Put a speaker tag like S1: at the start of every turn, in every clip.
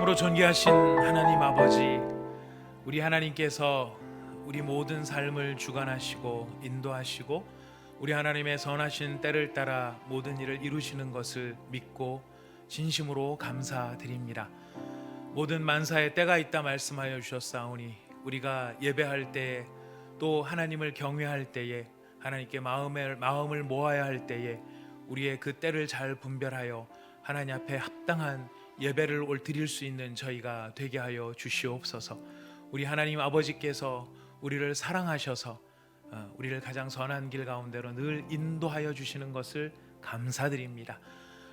S1: 참으로 존귀하신 하나님 아버지, 우리 하나님께서 우리 모든 삶을 주관하시고 인도하시고 우리 하나님의 선하신 때를 따라 모든 일을 이루시는 것을 믿고 진심으로 감사드립니다. 모든 만사에 때가 있다 말씀하여 주셨사오니 우리가 예배할 때에 또 하나님을 경외할 때에 하나님께 마음을 모아야 할 때에 우리의 그 때를 잘 분별하여 하나님 앞에 합당한 예배를 드릴 수 있는 저희가 되게 하여 주시옵소서. 우리 하나님 아버지께서 우리를 사랑하셔서 우리를 가장 선한 길 가운데로 늘 인도하여 주시는 것을 감사드립니다.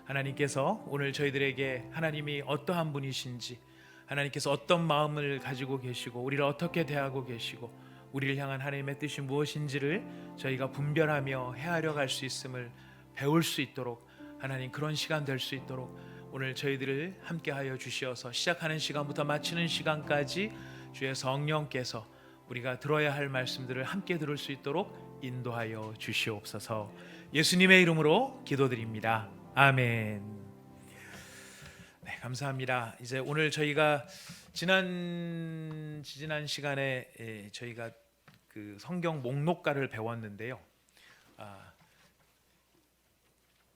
S1: 하나님께서 오늘 저희들에게 하나님이 어떠한 분이신지, 하나님께서 어떤 마음을 가지고 계시고 우리를 어떻게 대하고 계시고 우리를 향한 하나님의 뜻이 무엇인지를 저희가 분별하며 헤아려 갈 수 있음을 배울 수 있도록, 하나님 그런 시간 될 수 있도록 오늘 저희들을 함께하여 주시어서 시작하는 시간부터 마치는 시간까지 주의 성령께서 우리가 들어야 할 말씀들을 함께 들을 수 있도록 인도하여 주시옵소서. 예수님의 이름으로 기도드립니다. 아멘. 네, 감사합니다. 이제 오늘 저희가 지난 시간에 저희가 그 성경 목록가를 배웠는데요.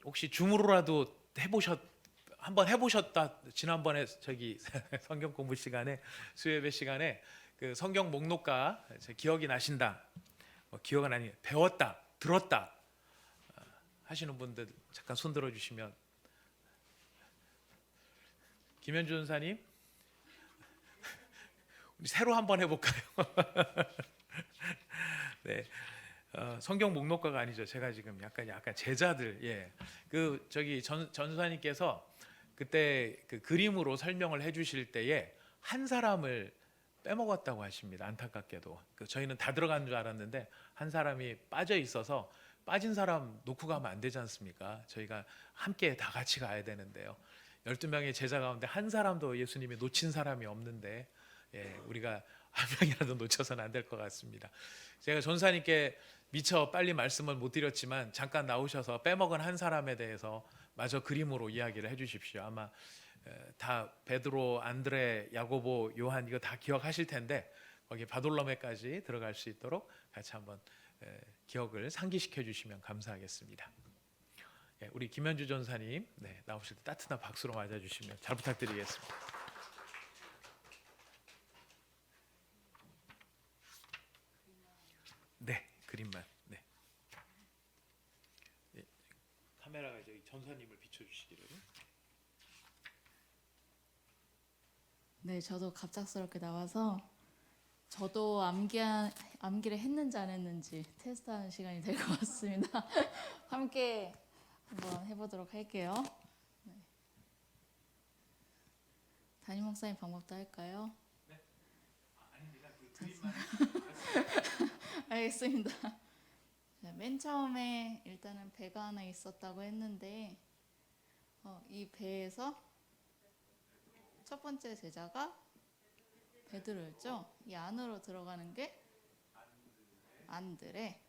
S1: 혹시 줌으로라도 한번 해보셨다. 지난번에 저기 성경 공부 시간에 수요예배 시간에 그 성경 목록가 기억이 나신다. 기억은 아니 배웠다, 들었다 하시는 분들 잠깐 손 들어주시면. 김현주 전사님, 우리 새로 한번 해볼까요? 네. 성경 목록가가 아니죠. 제가 지금 약간 제자들, 그 저기 전사님께서 그때 그 그림으로 설명을 해주실 때에 한 사람을 빼먹었다고 하십니다. 안타깝게도 저희는 다 들어간 줄 알았는데 한 사람이 빠져 있어서 빠진 사람 놓고 가면 안 되지 않습니까? 저희가 함께 다 같이 가야 되는데요. 12명의 제자 가운데 한 사람도 예수님이 놓친 사람이 없는데 우리가 한 명이라도 놓쳐서는 안 될 것 같습니다. 제가 전사님께 미처 빨리 말씀을 못 드렸지만 잠깐 나오셔서 빼먹은 한 사람에 대해서 마저 그림으로 이야기를 해주십시오. 아마 다 베드로, 안드레, 야고보, 요한 이거 다 기억하실 텐데 거기 바돌로메까지 들어갈 수 있도록 같이 한번 기억을 상기시켜 주시면 감사하겠습니다. 우리 김현주 전사님 나오실 때 따뜻한 박수로 맞아주시면 잘 부탁드리겠습니다. 네, 그림만. 카메라가 저기 전사님을 비춰주시기를.
S2: 네, 저도 갑작스럽게 나와서 저도 암기를 했는지 안 했는지 테스트하는 시간이 될 것 같습니다. 함께 한번 해보도록 할게요. 네. 담임 목사님 방법도 할까요?
S1: 네. 아닙니다. 그 그림만.
S2: 알겠습니다. 맨 처음에 일단은 배가 하나 있었다고 했는데 이 배에서 첫 번째 제자가 베드로였죠. 이 안으로 들어가는 게 안드레,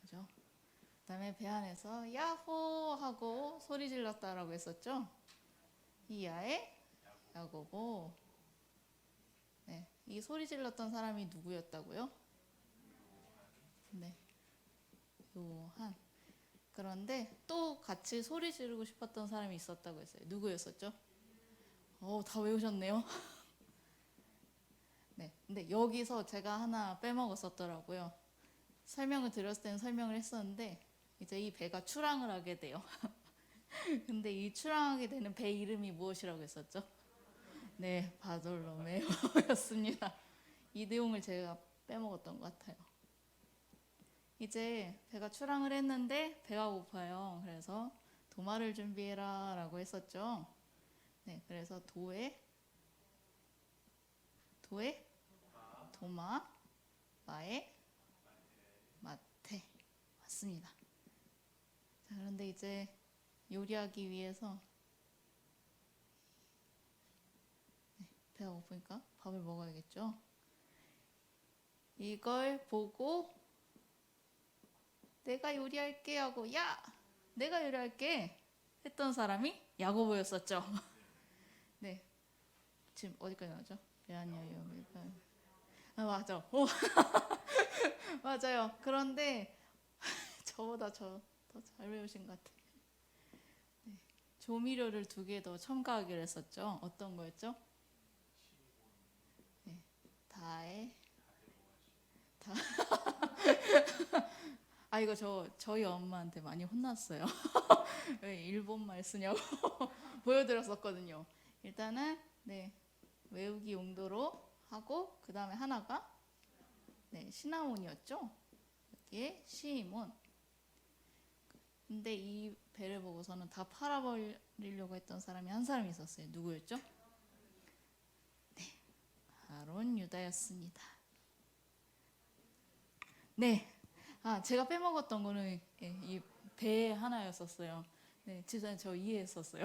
S2: 그죠? 그다음에 배 안에서 야호 하고 소리 질렀다라고 했었죠. 이하에 야고보. 네, 이 소리 질렀던 사람이 누구였다고요? 네, 요한. 그런데 또 같이 소리 지르고 싶었던 사람이 있었다고 했어요. 누구였었죠? 다 외우셨네요. 네, 근데 여기서 제가 하나 빼먹었었더라고요. 설명을 드렸을 때는 설명을 했었는데 이제 이 배가 출항을 하게 돼요. 근데 이 출항하게 되는 배 이름이 무엇이라고 했었죠? 네, 바돌로메오였습니다. 이 내용을 제가 빼먹었던 것 같아요. 이제 배가 출항을 했는데 배가 고파요. 그래서 도마를 준비해라 라고 했었죠. 네, 그래서 도마, 마에, 마테. 맞습니다. 자, 그런데 이제 요리하기 위해서 배가 고프니까 밥을 먹어야겠죠. 이걸 보고 내가 요리할게 하고 야! 내가 요리할게 했던 사람이 야고보였었죠. 네. 지금 어디까지 나왔죠? 아니에요. 아 맞아. 오. 맞아요. 그런데 저보다 저 더 잘 외우신 것 같아요. 네. 조미료를 2개 더 첨가하기로 했었죠. 어떤 거였죠? 네. 다에 다. 아 이거 저희 엄마한테 많이 혼났어요. 왜 일본말 쓰냐고 보여드렸었거든요. 일단은 네 외우기 용도로 하고 그 다음에 하나가 네 시나몬이었죠. 여기에 시몬. 근데 이 배를 보고서는 다 팔아버리려고 했던 사람이 한 사람이 있었어요. 누구였죠? 네 가론 유다였습니다. 네. 아 제가 빼먹었던 거는 이 배 하나였었어요. 네, 진짜 저 이해했었어요.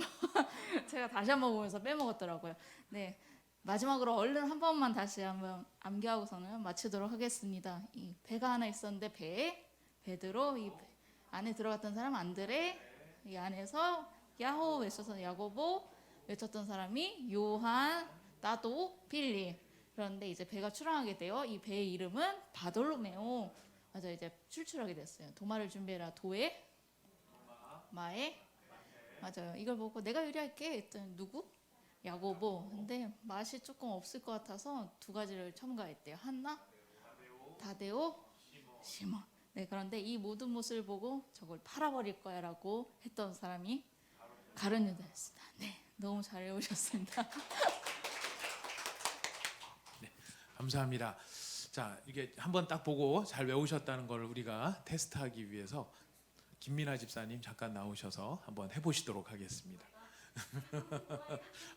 S2: 제가 다시 한번 보면서 빼먹었더라고요. 네, 마지막으로 얼른 한 번만 다시 한번 암기하고서는 마치도록 하겠습니다. 이 배가 하나 있었는데 베드로, 이 안에 들어갔던 사람 안드레, 이 안에서 야호 외쳐서 야고보 외쳤던 사람이 요한, 나도, 빌리. 그런데 이제 배가 출항하게 돼요. 이 배의 이름은 바돌로메오. 맞아, 이제 출출하게 됐어요. 도마를 준비해라. 도에 마에 맞아요. 이걸 보고 내가 요리할게 했더니 누구? 야고보. 근데 맛이 조금 없을 것 같아서 2가지를 첨가했대요. 한나, 다데오, 시몬. 네, 그런데 이 모든 모습을 보고 저걸 팔아버릴 거야라고 했던 사람이 가룟 유다였습니다. 네, 너무 잘 외우셨습니다.
S1: 네, 감사합니다. 자, 이게 한번 딱 보고 잘 외우셨다는 걸 우리가 테스트하기 위해서 김민아 집사님 잠깐 나오셔서 한번 해보시도록 하겠습니다.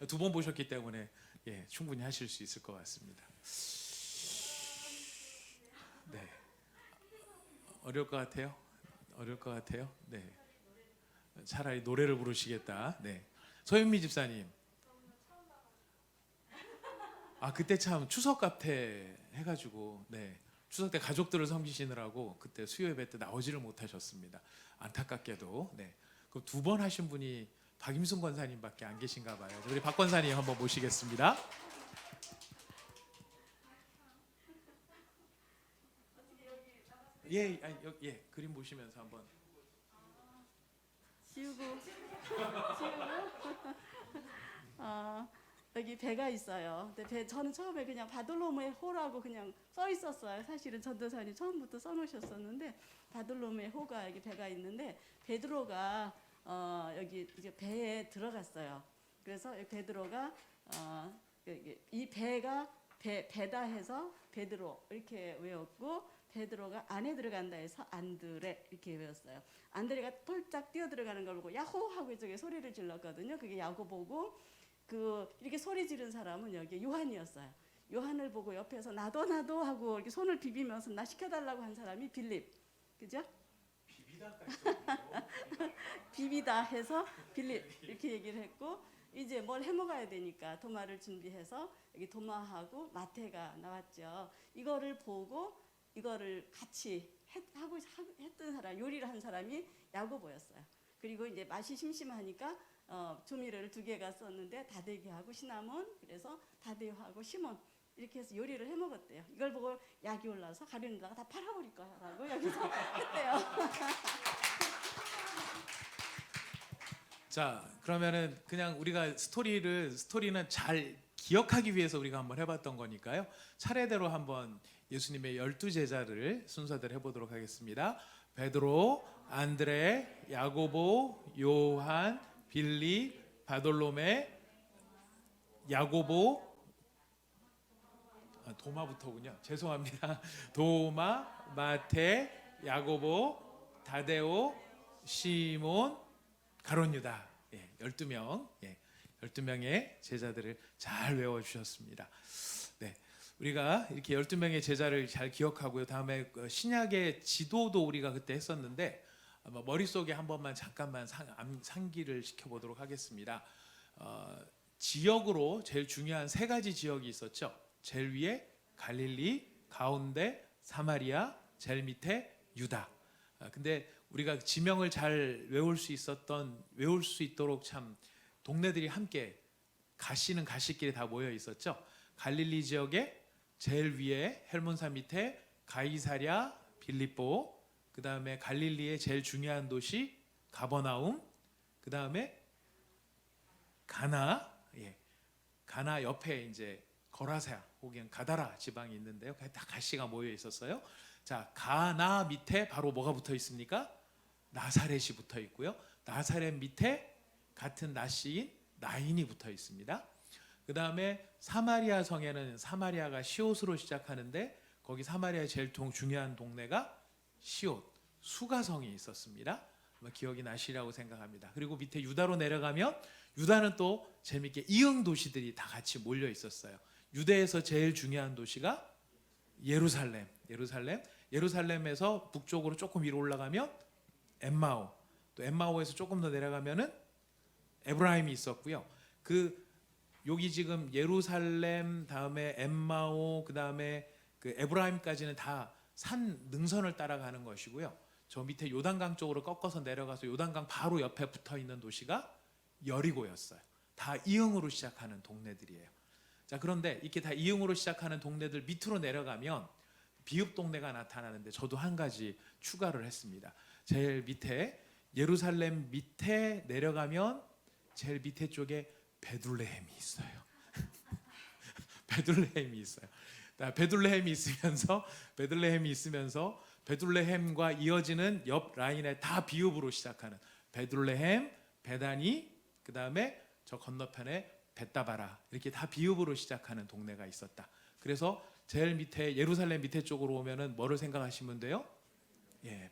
S1: 2번 보셨기 때문에 예, 충분히 하실 수 있을 것 같습니다. 네, 어려울 것 같아요. 어려울 것 같아요. 네, 차라리 노래를 부르시겠다. 네, 서윤미 집사님. 아 그때 참 추석 카페 해가지고 네 추석 때 가족들을 섬기시느라고 그때 수요 예배 때 나오지를 못하셨습니다. 안타깝게도 네. 그 2번 하신 분이 박임순 권사님밖에 안 계신가 봐요. 우리 박 권사님 한번 모시겠습니다. 예, 아니, 예 그림 보시면서 한번.
S3: 지우고 여기 배가 있어요. 근데 저는 처음에 그냥 바돌로메 호라고 그냥 써 있었어요. 사실은 전도사님 처음부터 써놓으셨었는데 바돌로메 호가 여기 배가 있는데 베드로가 여기 이제 배에 들어갔어요. 그래서 베드로가 이 배가 배다 해서 베드로 이렇게 외웠고 베드로가 안에 들어간다 해서 안드레 이렇게 외웠어요. 안드레가 폴짝 뛰어 들어가는 걸 보고 야호 하고 저기 소리를 질렀거든요. 그게 야고보고 이렇게 소리 지른 사람은 여기 요한이었어요. 요한을 보고 옆에서 나도 하고 이렇게 손을 비비면서 나 시켜달라고 한 사람이 빌립, 그죠? 비비다 해서 빌립 이렇게 얘기를 했고 이제 뭘 해먹어야 되니까 도마를 준비해서 여기 도마하고 마태가 나왔죠. 이거를 보고 이거를 같이 했던 사람, 요리를 한 사람이 야고보였어요. 그리고 이제 맛이 심심하니까 조미료를 2개가 썼는데 다대기하고 시나몬, 그래서 다대요하고 시몬 이렇게 해서 요리를 해 먹었대요. 이걸 보고 약이 올라서 가룟 유다가 다 팔아버릴 거야라고 여기서 했대요.
S1: 자, 그러면은 그냥 우리가 스토리는 잘 기억하기 위해서 우리가 한번 해봤던 거니까요. 차례대로 한번 예수님의 12제자를 순서대로 해보도록 하겠습니다. 베드로, 안드레, 야고보, 요한, 빌립, 바돌로메, 야고보, 도마부터군요. 죄송합니다. 도마, 마테, 야고보, 다데오, 시몬, 가룟 유다. 예, 12명. 예, 12명의 제자들을 잘 외워 주셨습니다. 네. 우리가 이렇게 12명의 제자를 잘 기억하고요. 다음에 신약의 지도도 우리가 그때 했었는데 머릿속에 한 번만 잠깐만 상기를 시켜보도록 하겠습니다. 지역으로 제일 중요한 3가지 지역이 있었죠. 제일 위에 갈릴리, 가운데 사마리아, 제일 밑에 유다. 근데 우리가 지명을 잘 외울 수 있도록 참 동네들이 함께 가시는 가시길이 다 모여 있었죠. 갈릴리 지역에 제일 위에 헬몬산 밑에 가이사랴 빌립보, 그 다음에 갈릴리의 제일 중요한 도시 가버나움, 그 다음에 가나, 가나 옆에 이제 거라사 혹은 가다라 지방이 있는데요. 다 가시가 모여 있었어요. 자, 가나 밑에 바로 뭐가 붙어 있습니까? 나사렛이 붙어 있고요. 나사렛 밑에 같은 나시인 나인이 붙어 있습니다. 그 다음에 사마리아 성에는 사마리아가 시옷으로 시작하는데 거기 사마리아의 제일 중요한 동네가 시옷, 수가성이 있었습니다. 아마 기억이 나시라고 생각합니다. 그리고 밑에 유다로 내려가면 유다는 또 재밌게 이응 도시들이 다 같이 몰려 있었어요. 유대에서 제일 중요한 도시가 예루살렘. 예루살렘에서 북쪽으로 조금 위로 올라가면 엠마오, 또 엠마오에서 조금 더 내려가면은 에브라임이 있었고요. 여기 지금 예루살렘 다음에 엠마오 그 다음에 그 에브라임까지는 다 산 능선을 따라가는 것이고요. 저 밑에 요단강 쪽으로 꺾어서 내려가서 요단강 바로 옆에 붙어 있는 도시가 여리고였어요. 다 이응으로 시작하는 동네들이에요. 자, 그런데 이렇게 다 이응으로 시작하는 동네들 밑으로 내려가면 비읍 동네가 나타나는데 저도 한 가지 추가를 했습니다. 제일 밑에 예루살렘 밑에 내려가면 제일 밑에 쪽에 베들레헴이 있어요. 베들레헴이 있어요. 베들레헴이 있으면서 베들레헴과 이어지는 옆 라인에 다 비읍으로 시작하는 베들레헴, 베다니, 그 다음에 저 건너편에 벳다바라 이렇게 다 비읍으로 시작하는 동네가 있었다. 그래서 제일 밑에 예루살렘 밑에 쪽으로 오면은 뭐를 생각하시면 돼요?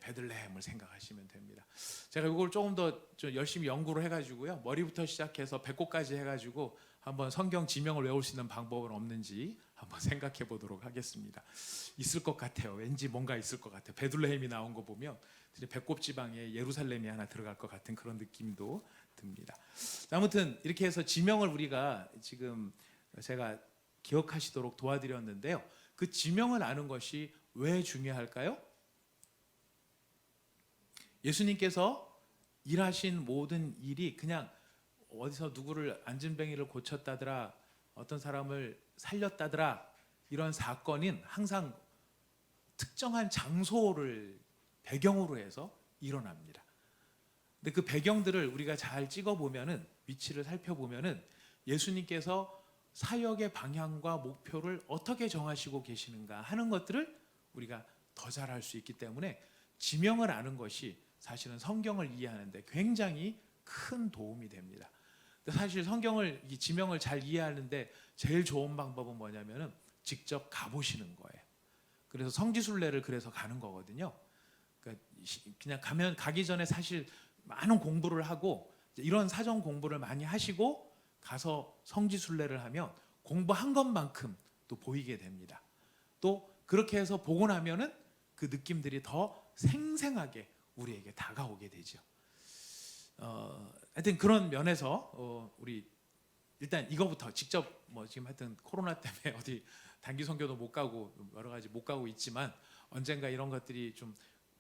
S1: 베들레헴을 생각하시면 됩니다. 제가 이걸 조금 더 열심히 연구를 해가지고요, 머리부터 시작해서 배꼽까지 해가지고 한번 성경 지명을 외울 수 있는 방법은 없는지 한번 생각해 보도록 하겠습니다. 있을 것 같아요. 왠지 뭔가 있을 것 같아요. 베들레헴이 나온 거 보면 배꼽 지방에 예루살렘이 하나 들어갈 것 같은 그런 느낌도 듭니다. 아무튼 이렇게 해서 지명을 우리가 지금 제가 기억하시도록 도와드렸는데요. 그 지명을 아는 것이 왜 중요할까요? 예수님께서 일하신 모든 일이 그냥 어디서 누구를 안진뱅이를 고쳤다더라, 어떤 사람을 살렸다더라, 이런 사건은 항상 특정한 장소를 배경으로 해서 일어납니다. 근데 그 배경들을 우리가 잘 찍어보면은, 위치를 살펴보면은 예수님께서 사역의 방향과 목표를 어떻게 정하시고 계시는가 하는 것들을 우리가 더 잘 알 수 있기 때문에 지명을 아는 것이 사실은 성경을 이해하는데 굉장히 큰 도움이 됩니다. 사실 성경을, 지명을 잘 이해하는데 제일 좋은 방법은 뭐냐면은 직접 가보시는 거예요. 그래서 성지순례를 그래서 가는 거거든요. 그러니까 그냥 가기 전에 사실 많은 공부를 하고 이런 사전 공부를 많이 하시고 가서 성지순례를 하면 공부한 것만큼 또 보이게 됩니다. 또 그렇게 해서 보고 나면은 그 느낌들이 더 생생하게 우리에게 다가오게 되죠. 하여튼 그런 면에서 우리 일단 이거부터 직접 지금 하여튼 코로나 때문에 어디 단기 선교도 못 가고 여러 가지 못 가고 있지만 언젠가 이런 것들이 좀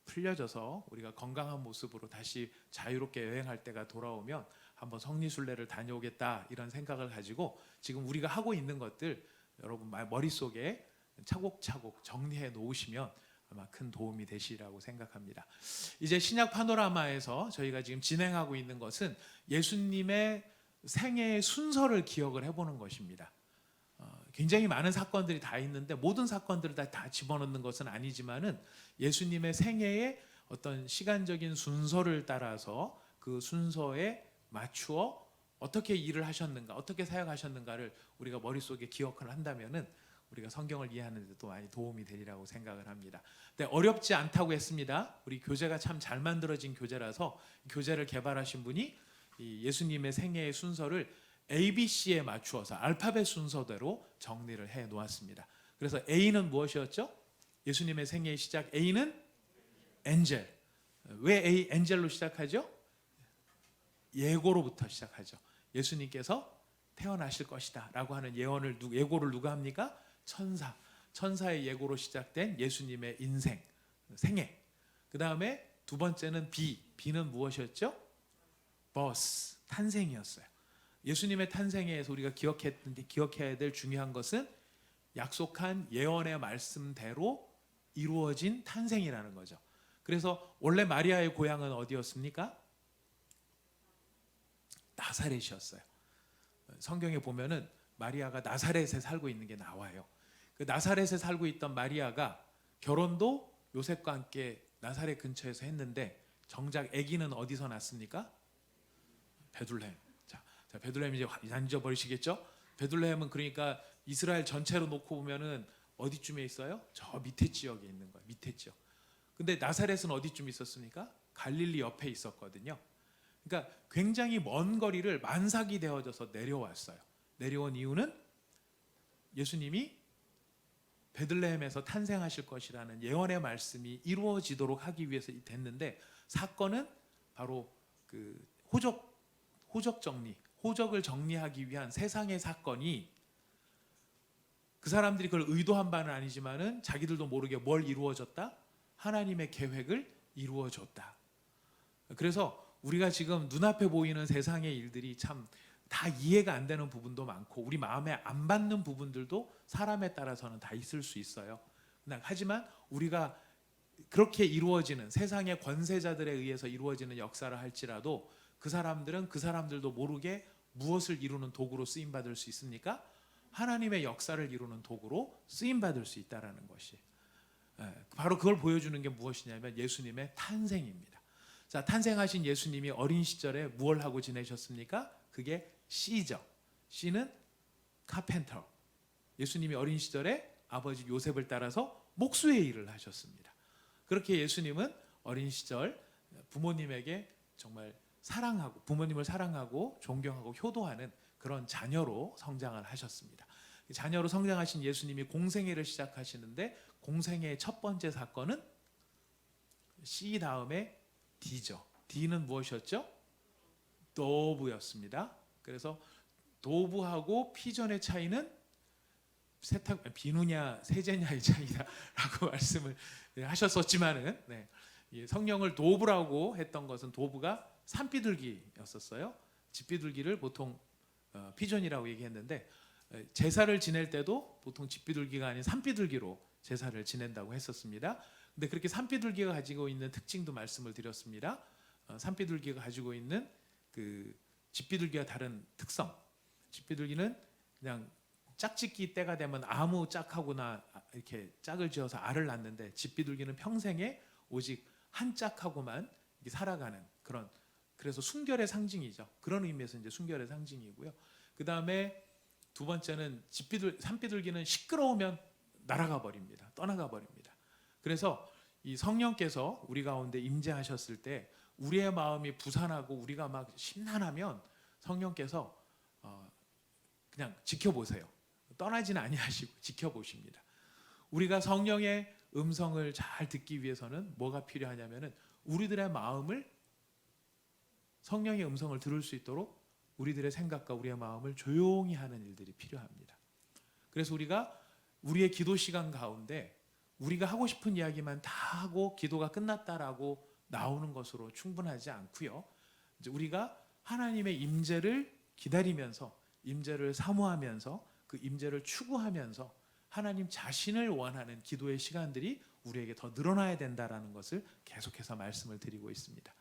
S1: 풀려져서 우리가 건강한 모습으로 다시 자유롭게 여행할 때가 돌아오면 한번 성리순례를 다녀오겠다 이런 생각을 가지고 지금 우리가 하고 있는 것들 여러분 머릿속에 차곡차곡 정리해 놓으시면 아마 큰 도움이 되시리라고 생각합니다. 이제 신약 파노라마에서 저희가 지금 진행하고 있는 것은 예수님의 생애의 순서를 기억을 해보는 것입니다. 굉장히 많은 사건들이 다 있는데 모든 사건들을 다 집어넣는 것은 아니지만은 예수님의 생애의 어떤 시간적인 순서를 따라서 그 순서에 맞추어 어떻게 일을 하셨는가, 어떻게 사역하셨는가를 우리가 머릿속에 기억을 한다면은 우리가 성경을 이해하는 데 또 많이 도움이 되리라고 생각을 합니다. 근데 어렵지 않다고 했습니다. 우리 교재가 참 잘 만들어진 교재라서 교재를 개발하신 분이 이 예수님의 생애의 순서를 ABC에 맞추어서 알파벳 순서대로 정리를 해 놓았습니다. 그래서 A는 무엇이었죠? 예수님의 생애의 시작 A는 엔젤. 왜 엔젤로 시작하죠? 예고로부터 시작하죠. 예수님께서 태어나실 것이다 라고 하는 예고를 누가 합니까? 천사의 예고로 시작된 예수님의 인생, 생애. 그 다음에 두 번째는 B는 무엇이었죠? 버스, 탄생이었어요. 예수님의 탄생에서 우리가 기억해야 될 중요한 것은 약속한 예언의 말씀대로 이루어진 탄생이라는 거죠. 그래서 원래 마리아의 고향은 어디였습니까? 나사렛이었어요. 성경에 보면은 마리아가 나사렛에 살고 있는 게 나와요. 그 나사렛에 살고 있던 마리아가 결혼도 요셉과 함께 나사렛 근처에서 했는데 정작 아기는 어디서 낳습니까? 베들레헴. 자, 베들레헴 이제 안 잊어버리시겠죠? 베들레헴은 그러니까 이스라엘 전체로 놓고 보면은 어디쯤에 있어요? 저 밑에 지역에 있는 거예요. 밑에 지역. 근데 나사렛은 어디쯤 있었습니까? 갈릴리 옆에 있었거든요. 그러니까 굉장히 먼 거리를 만삭이 되어져서 내려왔어요. 내려온 이유는 예수님이 베들레헴에서 탄생하실 것이라는 예언의 말씀이 이루어지도록 하기 위해서 됐는데, 사건은 바로 그 호적을 정리하기 위한 세상의 사건이, 그 사람들이 그걸 의도한 바는 아니지만은 자기들도 모르게 뭘 이루어졌다? 하나님의 계획을 이루어줬다. 그래서 우리가 지금 눈앞에 보이는 세상의 일들이 참 다 이해가 안 되는 부분도 많고 우리 마음에 안 받는 부분들도 사람에 따라서는 다 있을 수 있어요. 하지만 우리가 그렇게 이루어지는 세상의 권세자들에 의해서 이루어지는 역사를 할지라도 그 사람들은 그 사람들도 모르게 무엇을 이루는 도구로 쓰임 받을 수 있습니까? 하나님의 역사를 이루는 도구로 쓰임 받을 수 있다라는 것이, 바로 그걸 보여주는 게 무엇이냐면 예수님의 탄생입니다. 자, 탄생하신 예수님이 어린 시절에 무엇을 하고 지내셨습니까? 그게 씨죠. 씨는 카펜터. 예수님이 어린 시절에 아버지 요셉을 따라서 목수의 일을 하셨습니다. 그렇게 예수님은 어린 시절 부모님에게 정말 사랑하고, 부모님을 사랑하고 존경하고 효도하는 그런 자녀로 성장을 하셨습니다. 자녀로 성장하신 예수님이 공생애를 시작하시는데, 공생애의 첫 번째 사건은 C 다음에 D죠. D는 무엇이었죠? 도부였습니다. 그래서 도부하고 피전의 차이는 비누냐 세제냐의 차이다라고 말씀을 하셨었지만은, 성령을 도부라고 했던 것은 도부가 산비둘기였었어요. 집비둘기를 보통 피전이라고 얘기했는데, 제사를 지낼 때도 보통 집비둘기가 아닌 산비둘기로 제사를 지낸다고 했었습니다. 근데 그렇게 산비둘기가 가지고 있는 특징도 말씀을 드렸습니다. 산비둘기가 가지고 있는 그 집비둘기와 다른 특성. 집비둘기는 그냥 짝짓기 때가 되면 아무 짝하고나 이렇게 짝을 지어서 알을 낳는데, 집비둘기는 평생에 오직 한 짝하고만 살아가는 그런, 그래서 순결의 상징이죠. 그런 의미에서 이제 순결의 상징이고요. 그 다음에 두 번째는 산비둘기는 시끄러우면 날아가 버립니다. 떠나가 버립니다. 그래서 이 성령께서 우리 가운데 임재하셨을 때 우리의 마음이 부산하고 우리가 막 심란하면 성령께서 그냥 지켜보세요. 떠나지는 아니하시고 지켜보십니다. 우리가 성령의 음성을 잘 듣기 위해서는 뭐가 필요하냐면은 우리들의 마음을, 성령의 음성을 들을 수 있도록 우리들의 생각과 우리의 마음을 조용히 하는 일들이 필요합니다. 그래서 우리가 우리의 기도 시간 가운데 우리가 하고 싶은 이야기만 다 하고 기도가 끝났다라고 나오는 것으로 충분하지 않고요. 이제 우리가 하나님의 임재를 기다리면서, 임재를 사모하면서, 그 임재를 추구하면서 하나님 자신을 원하는 기도의 시간들이 우리에게 더 늘어나야 된다라는 것을 계속해서 말씀을 드리고 있습니다.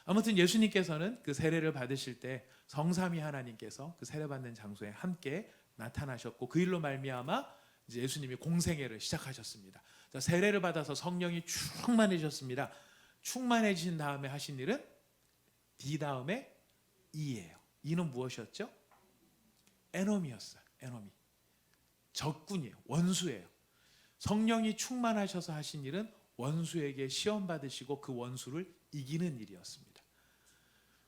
S1: 아무튼 예수님께서는 그 세례를 받으실 때 성삼위 하나님께서 그 세례받는 장소에 함께 나타나셨고, 그 일로 말미암아 이제 예수님이 공생애를 시작하셨습니다. 자, 세례를 받아서 성령이 충만해졌습니다. 충만해진 다음에 하신 일은 D 다음에 E예요. E는 무엇이었죠? 에너미였어요. 에너미. 적군이에요. 원수예요. 성령이 충만하셔서 하신 일은 원수에게 시험 받으시고 그 원수를 이기는 일이었습니다.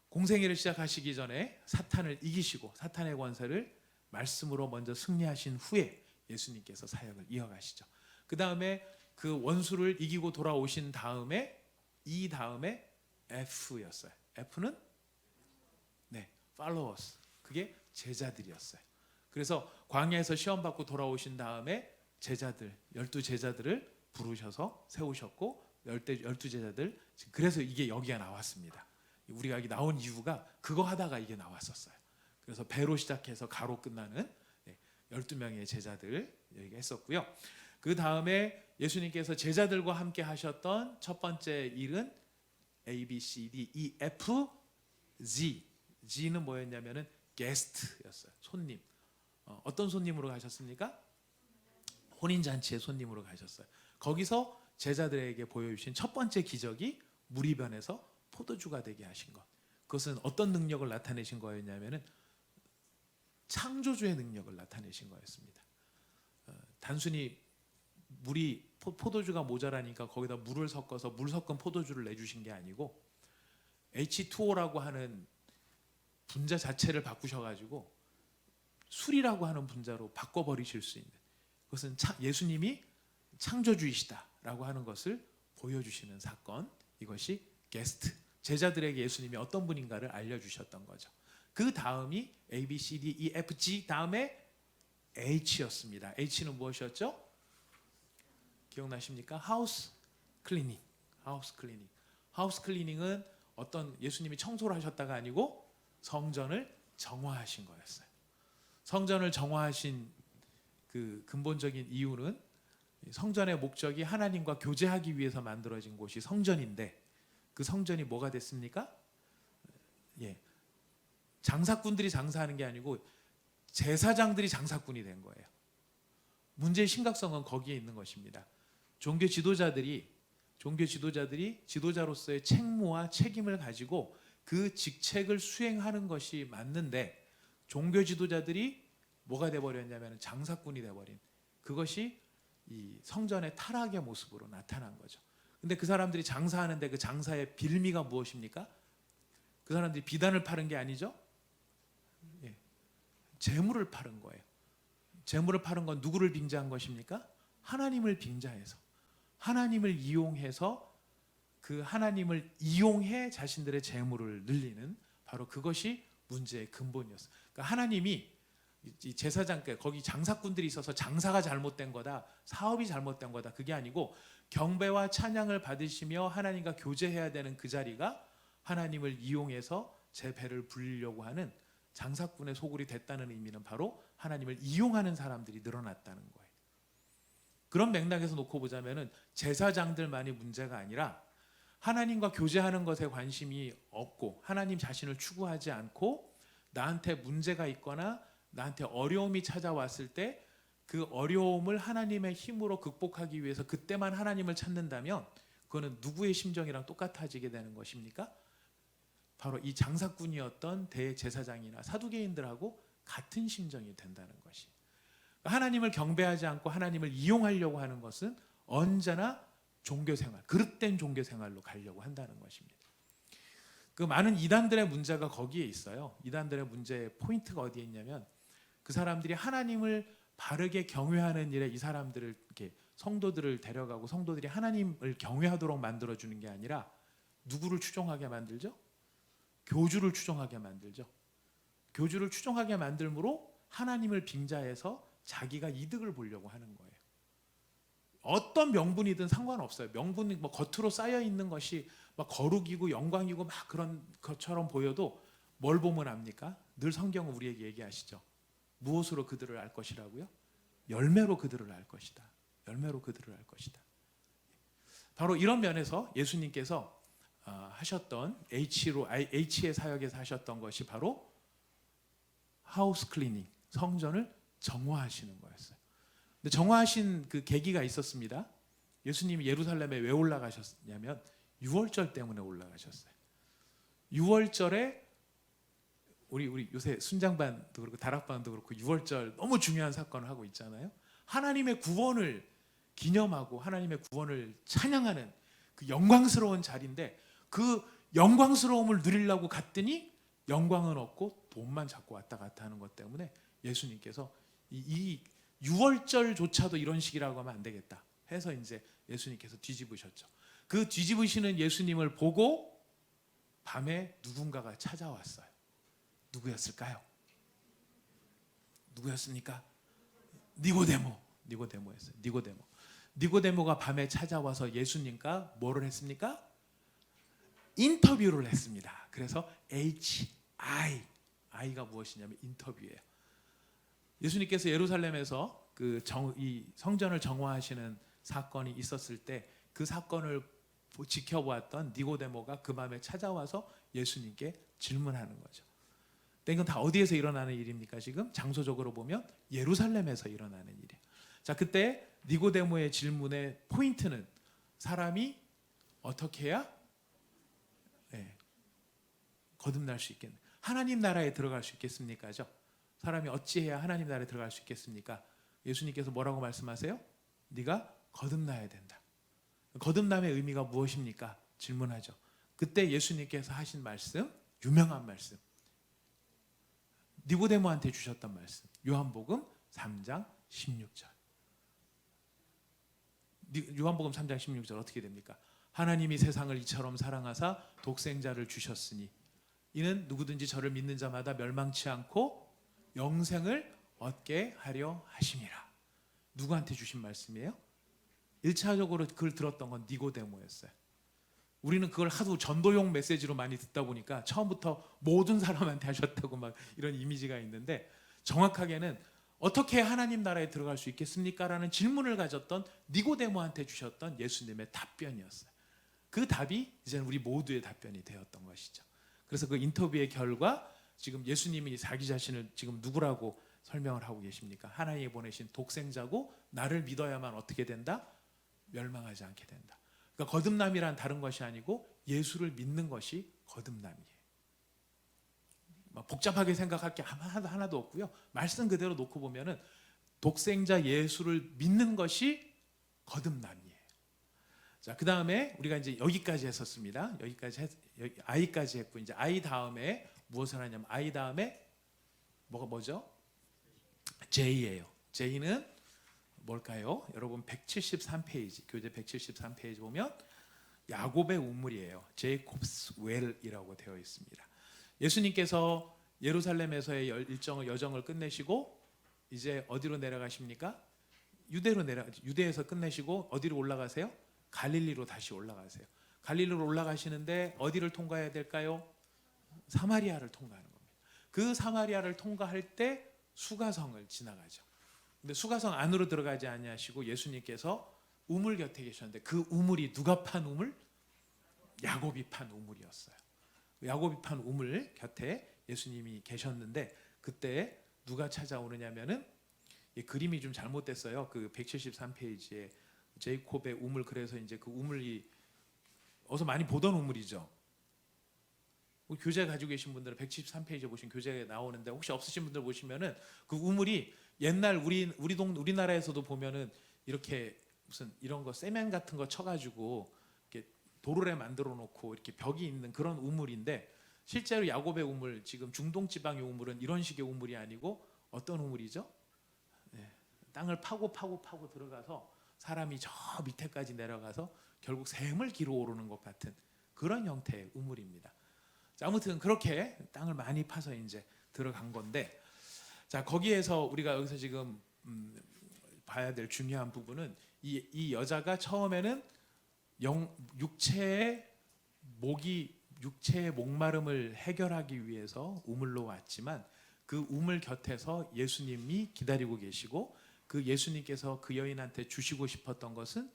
S1: 공생애를 시작하시기 전에 사탄을 이기시고 사탄의 권세를 말씀으로 먼저 승리하신 후에 예수님께서 사역을 이어가시죠. 그 다음에 그 원수를 이기고 돌아오신 다음에 이 다음에 F였어요. F는 followers. 그게 제자들이었어요. 그래서 광야에서 시험 받고 돌아오신 다음에 제자들, 12제자들을 부르셔서 세우셨고, 12제자들, 그래서 이게 여기가 나왔습니다. 우리가 여기 나온 이유가 그거 하다가 이게 나왔었어요. 그래서 배로 시작해서 가로 끝나는 12명의 제자들 얘기했었고요. 그 다음에 예수님께서 제자들과 함께 하셨던 첫 번째 일은 A, B, C, D, E, F, Z. G는 뭐였냐면은 게스트였어요. 손님. 어떤 손님으로 가셨습니까? 혼인잔치의 손님으로 가셨어요. 거기서 제자들에게 보여주신 첫 번째 기적이 물이 변해서 포도주가 되게 하신 것. 그것은 어떤 능력을 나타내신 거였냐면은 창조주의 능력을 나타내신 거였습니다. 단순히 물이 포도주가 모자라니까 거기다 물을 섞어서 물 섞은 포도주를 내주신 게 아니고 H2O라고 하는 분자 자체를 바꾸셔가지고 술이라고 하는 분자로 바꿔버리실 수 있는, 그것은 예수님이 창조주이시다라고 하는 것을 보여주시는 사건, 이것이 게스트, 제자들에게 예수님이 어떤 분인가를 알려주셨던 거죠. 그 다음이 A, B, C, D, E, F, G 다음에 H였습니다. H는 무엇이었죠? 기억나십니까? 하우스 클리닝. 하우스 클리닝. 하우스 클리닝은 어떤 예수님이 청소를 하셨다가 아니고 성전을 정화하신 거였어요. 성전을 정화하신 그 근본적인 이유는 성전의 목적이 하나님과 교제하기 위해서 만들어진 곳이 성전인데, 그 성전이 뭐가 됐습니까? 장사꾼들이 장사하는 게 아니고 제사장들이 장사꾼이 된 거예요. 문제의 심각성은 거기에 있는 것입니다. 종교 지도자들이 지도자로서의 책무와 책임을 가지고 그 직책을 수행하는 것이 맞는데, 종교 지도자들이 뭐가 돼버렸냐면 장사꾼이 돼버린, 그것이 이 성전의 타락의 모습으로 나타난 거죠. 근데 그 사람들이 장사하는데 그 장사의 빌미가 무엇입니까? 그 사람들이 비단을 파는 게 아니죠. 재물을 파는 거예요. 재물을 파는 건 누구를 빙자한 것입니까? 하나님을 빙자해서, 하나님을 이용해서, 그 하나님을 이용해 자신들의 재물을 늘리는, 바로 그것이 문제의 근본이었어요. 그러니까 하나님이 이 제사장, 거기 장사꾼들이 있어서 장사가 잘못된 거다, 사업이 잘못된 거다, 그게 아니고 경배와 찬양을 받으시며 하나님과 교제해야 되는 그 자리가 하나님을 이용해서 제 배를 불리려고 하는 장사꾼의 소굴이 됐다는 의미는 바로 하나님을 이용하는 사람들이 늘어났다는 거예요. 그런 맥락에서 놓고 보자면은 제사장들만이 문제가 아니라 하나님과 교제하는 것에 관심이 없고 하나님 자신을 추구하지 않고 나한테 문제가 있거나 나한테 어려움이 찾아왔을 때 그 어려움을 하나님의 힘으로 극복하기 위해서 그때만 하나님을 찾는다면 그거는 누구의 심정이랑 똑같아지게 되는 것입니까? 바로 이 장사꾼이었던 대제사장이나 사두개인들하고 같은 심정이 된다는 것이. 하나님을 경배하지 않고 하나님을 이용하려고 하는 것은 언제나 종교생활, 그릇된 종교생활로 가려고 한다는 것입니다. 그 많은 이단들의 문제가 거기에 있어요. 이단들의 문제의 포인트가 어디에 있냐면 그 사람들이 하나님을 바르게 경외하는 일에 이 사람들을 이렇게 성도들을 데려가고 성도들이 하나님을 경외하도록 만들어주는 게 아니라 누구를 추종하게 만들죠? 교주를 추종하게 만들죠. 교주를 추종하게 만들므로 하나님을 빙자해서 자기가 이득을 보려고 하는 거예요. 어떤 명분이든 상관없어요. 명분이 뭐 겉으로 쌓여 있는 것이 막 거룩이고 영광이고 막 그런 것처럼 보여도 뭘 보면 압니까? 늘 성경은 우리에게 얘기하시죠. 무엇으로 그들을 알 것이라고요? 열매로 그들을 알 것이다. 열매로 그들을 알 것이다. 바로 이런 면에서 예수님께서 하셨던 H의 사역에서 하셨던 것이 바로 하우스 클리닝, 성전을 정화하시는 거였어요. 근데 정화하신 그 계기가 있었습니다. 예수님이 예루살렘에 왜 올라가셨냐면 6월절 때문에 올라가셨어요. 6월절에 우리 요새 순장반도 그렇고 다락반도 그렇고 6월절 너무 중요한 사건을 하고 있잖아요. 하나님의 구원을 기념하고 하나님의 구원을 찬양하는 그 영광스러운 자리인데 그 영광스러움을 누리려고 갔더니 영광은 없고 돈만 잡고 왔다 갔다 하는 것 때문에 예수님께서 이 6월절조차도 이런 식이라고 하면 안 되겠다 해서 이제 예수님께서 뒤집으셨죠. 그 뒤집으시는 예수님을 보고 밤에 누군가가 찾아왔어요. 누구였을까요? 누구였습니까? 니고데모였어요. 니고데모가 밤에 찾아와서 예수님과 뭐를 했습니까? 인터뷰를 했습니다. 그래서 HI I가 무엇이냐면 인터뷰예요. 예수님께서 예루살렘에서 이 성전을 정화하시는 사건이 있었을 때 그 사건을 지켜보았던 니고데모가 그 밤에 찾아와서 예수님께 질문하는 거죠. 근데 이건 다 어디에서 일어나는 일입니까? 지금 장소적으로 보면 예루살렘에서 일어나는 일이에요. 자, 그때 니고데모의 질문의 포인트는 사람이 어떻게 해야 거듭날 수 있겠냐? 하나님 나라에 들어갈 수 있겠습니까죠? 사람이 어찌해야 하나님 나라에 들어갈 수 있겠습니까? 예수님께서 뭐라고 말씀하세요? 네가 거듭나야 된다. 거듭남의 의미가 무엇입니까? 질문하죠. 그때 예수님께서 하신 말씀, 유명한 말씀, 니고데모한테 주셨던 말씀, 요한복음 3장 16절. 요한복음 3장 16절 어떻게 됩니까? 하나님이 세상을 이처럼 사랑하사 독생자를 주셨으니 이는 누구든지 저를 믿는 자마다 멸망치 않고 영생을 얻게 하려 하심이라. 누구한테 주신 말씀이에요? 1차적으로 그걸 들었던 건 니고데모였어요. 우리는 그걸 하도 전도용 메시지로 많이 듣다 보니까 처음부터 모든 사람한테 하셨다고 막 이런 이미지가 있는데, 정확하게는 어떻게 하나님 나라에 들어갈 수 있겠습니까? 라는 질문을 가졌던 니고데모한테 주셨던 예수님의 답변이었어요. 그 답이 이제는 우리 모두의 답변이 되었던 것이죠. 그래서 그 인터뷰의 결과 지금 예수님이 자기 자신을 지금 누구라고 설명을 하고 계십니까? 하나님이 보내신 독생자고 나를 믿어야만 어떻게 된다? 멸망하지 않게 된다. 그러니까 거듭남이란 다른 것이 아니고 예수를 믿는 것이 거듭남이에요. 복잡하게 생각할 게 하나도 없고요. 말씀 그대로 놓고 보면은 독생자 예수를 믿는 것이 거듭남이에요. 자, 그 다음에 우리가 이제 여기까지 했었습니다. I까지 했고, 이제 I 다음에 무엇을 하냐면 I 다음에 뭐죠? J예요. J는 뭘까요? 여러분 173페이지, 교재 173페이지 보면 야곱의 우물이에요. 제이콥스 웰이라고 되어 있습니다. 예수님께서 예루살렘에서의 여정을 끝내시고 이제 어디로 내려가십니까? 유대에서 끝내시고 어디로 올라가세요? 갈릴리로 다시 올라가세요. 갈릴리로 올라가시는데 어디를 통과해야 될까요? 사마리아를 통과하는 겁니다. 그 사마리아를 통과할 때 수가성을 지나가죠. 근데 수가성 안으로 들어가지 아니하시고 예수님께서 우물 곁에 계셨는데 그 우물이 누가 판 우물? 야곱이 판 우물이었어요. 야곱이 판 우물 곁에 예수님이 계셨는데 그때 누가 찾아오느냐면은 이 그림이 좀 잘못됐어요. 그 173페이지에 제이콥의 우물, 그래서 이제 그 우물이 어서 많이 보던 우물이죠. 교재 가지고 계신 분들은 173페이지에 보시면 교재에 나오는데 혹시 없으신 분들 보시면은 그 우물이 옛날 우리나라에서도 보면은 이렇게 무슨 이런 거 세면 같은 거 쳐가지고 이렇게 도로에 만들어 놓고 이렇게 벽이 있는 그런 우물인데, 실제로 야곱의 우물, 지금 중동 지방의 우물은 이런 식의 우물이 아니고 어떤 우물이죠? 땅을 파고 들어가서 사람이 저 밑에까지 내려가서 결국 샘을 기로 오르는 것 같은 그런 형태의 우물입니다. 자, 아무튼 그렇게 땅을 많이 파서 이제 들어간 건데, 자, 거기에서 우리가 여기서 지금 봐야 될 중요한 부분은 이 여자가 처음에는 육체의 목마름을 해결하기 위해서 우물로 왔지만 그 우물 곁에서 예수님이 기다리고 계시고 그 예수님께서 그 여인한테 주시고 싶었던 것은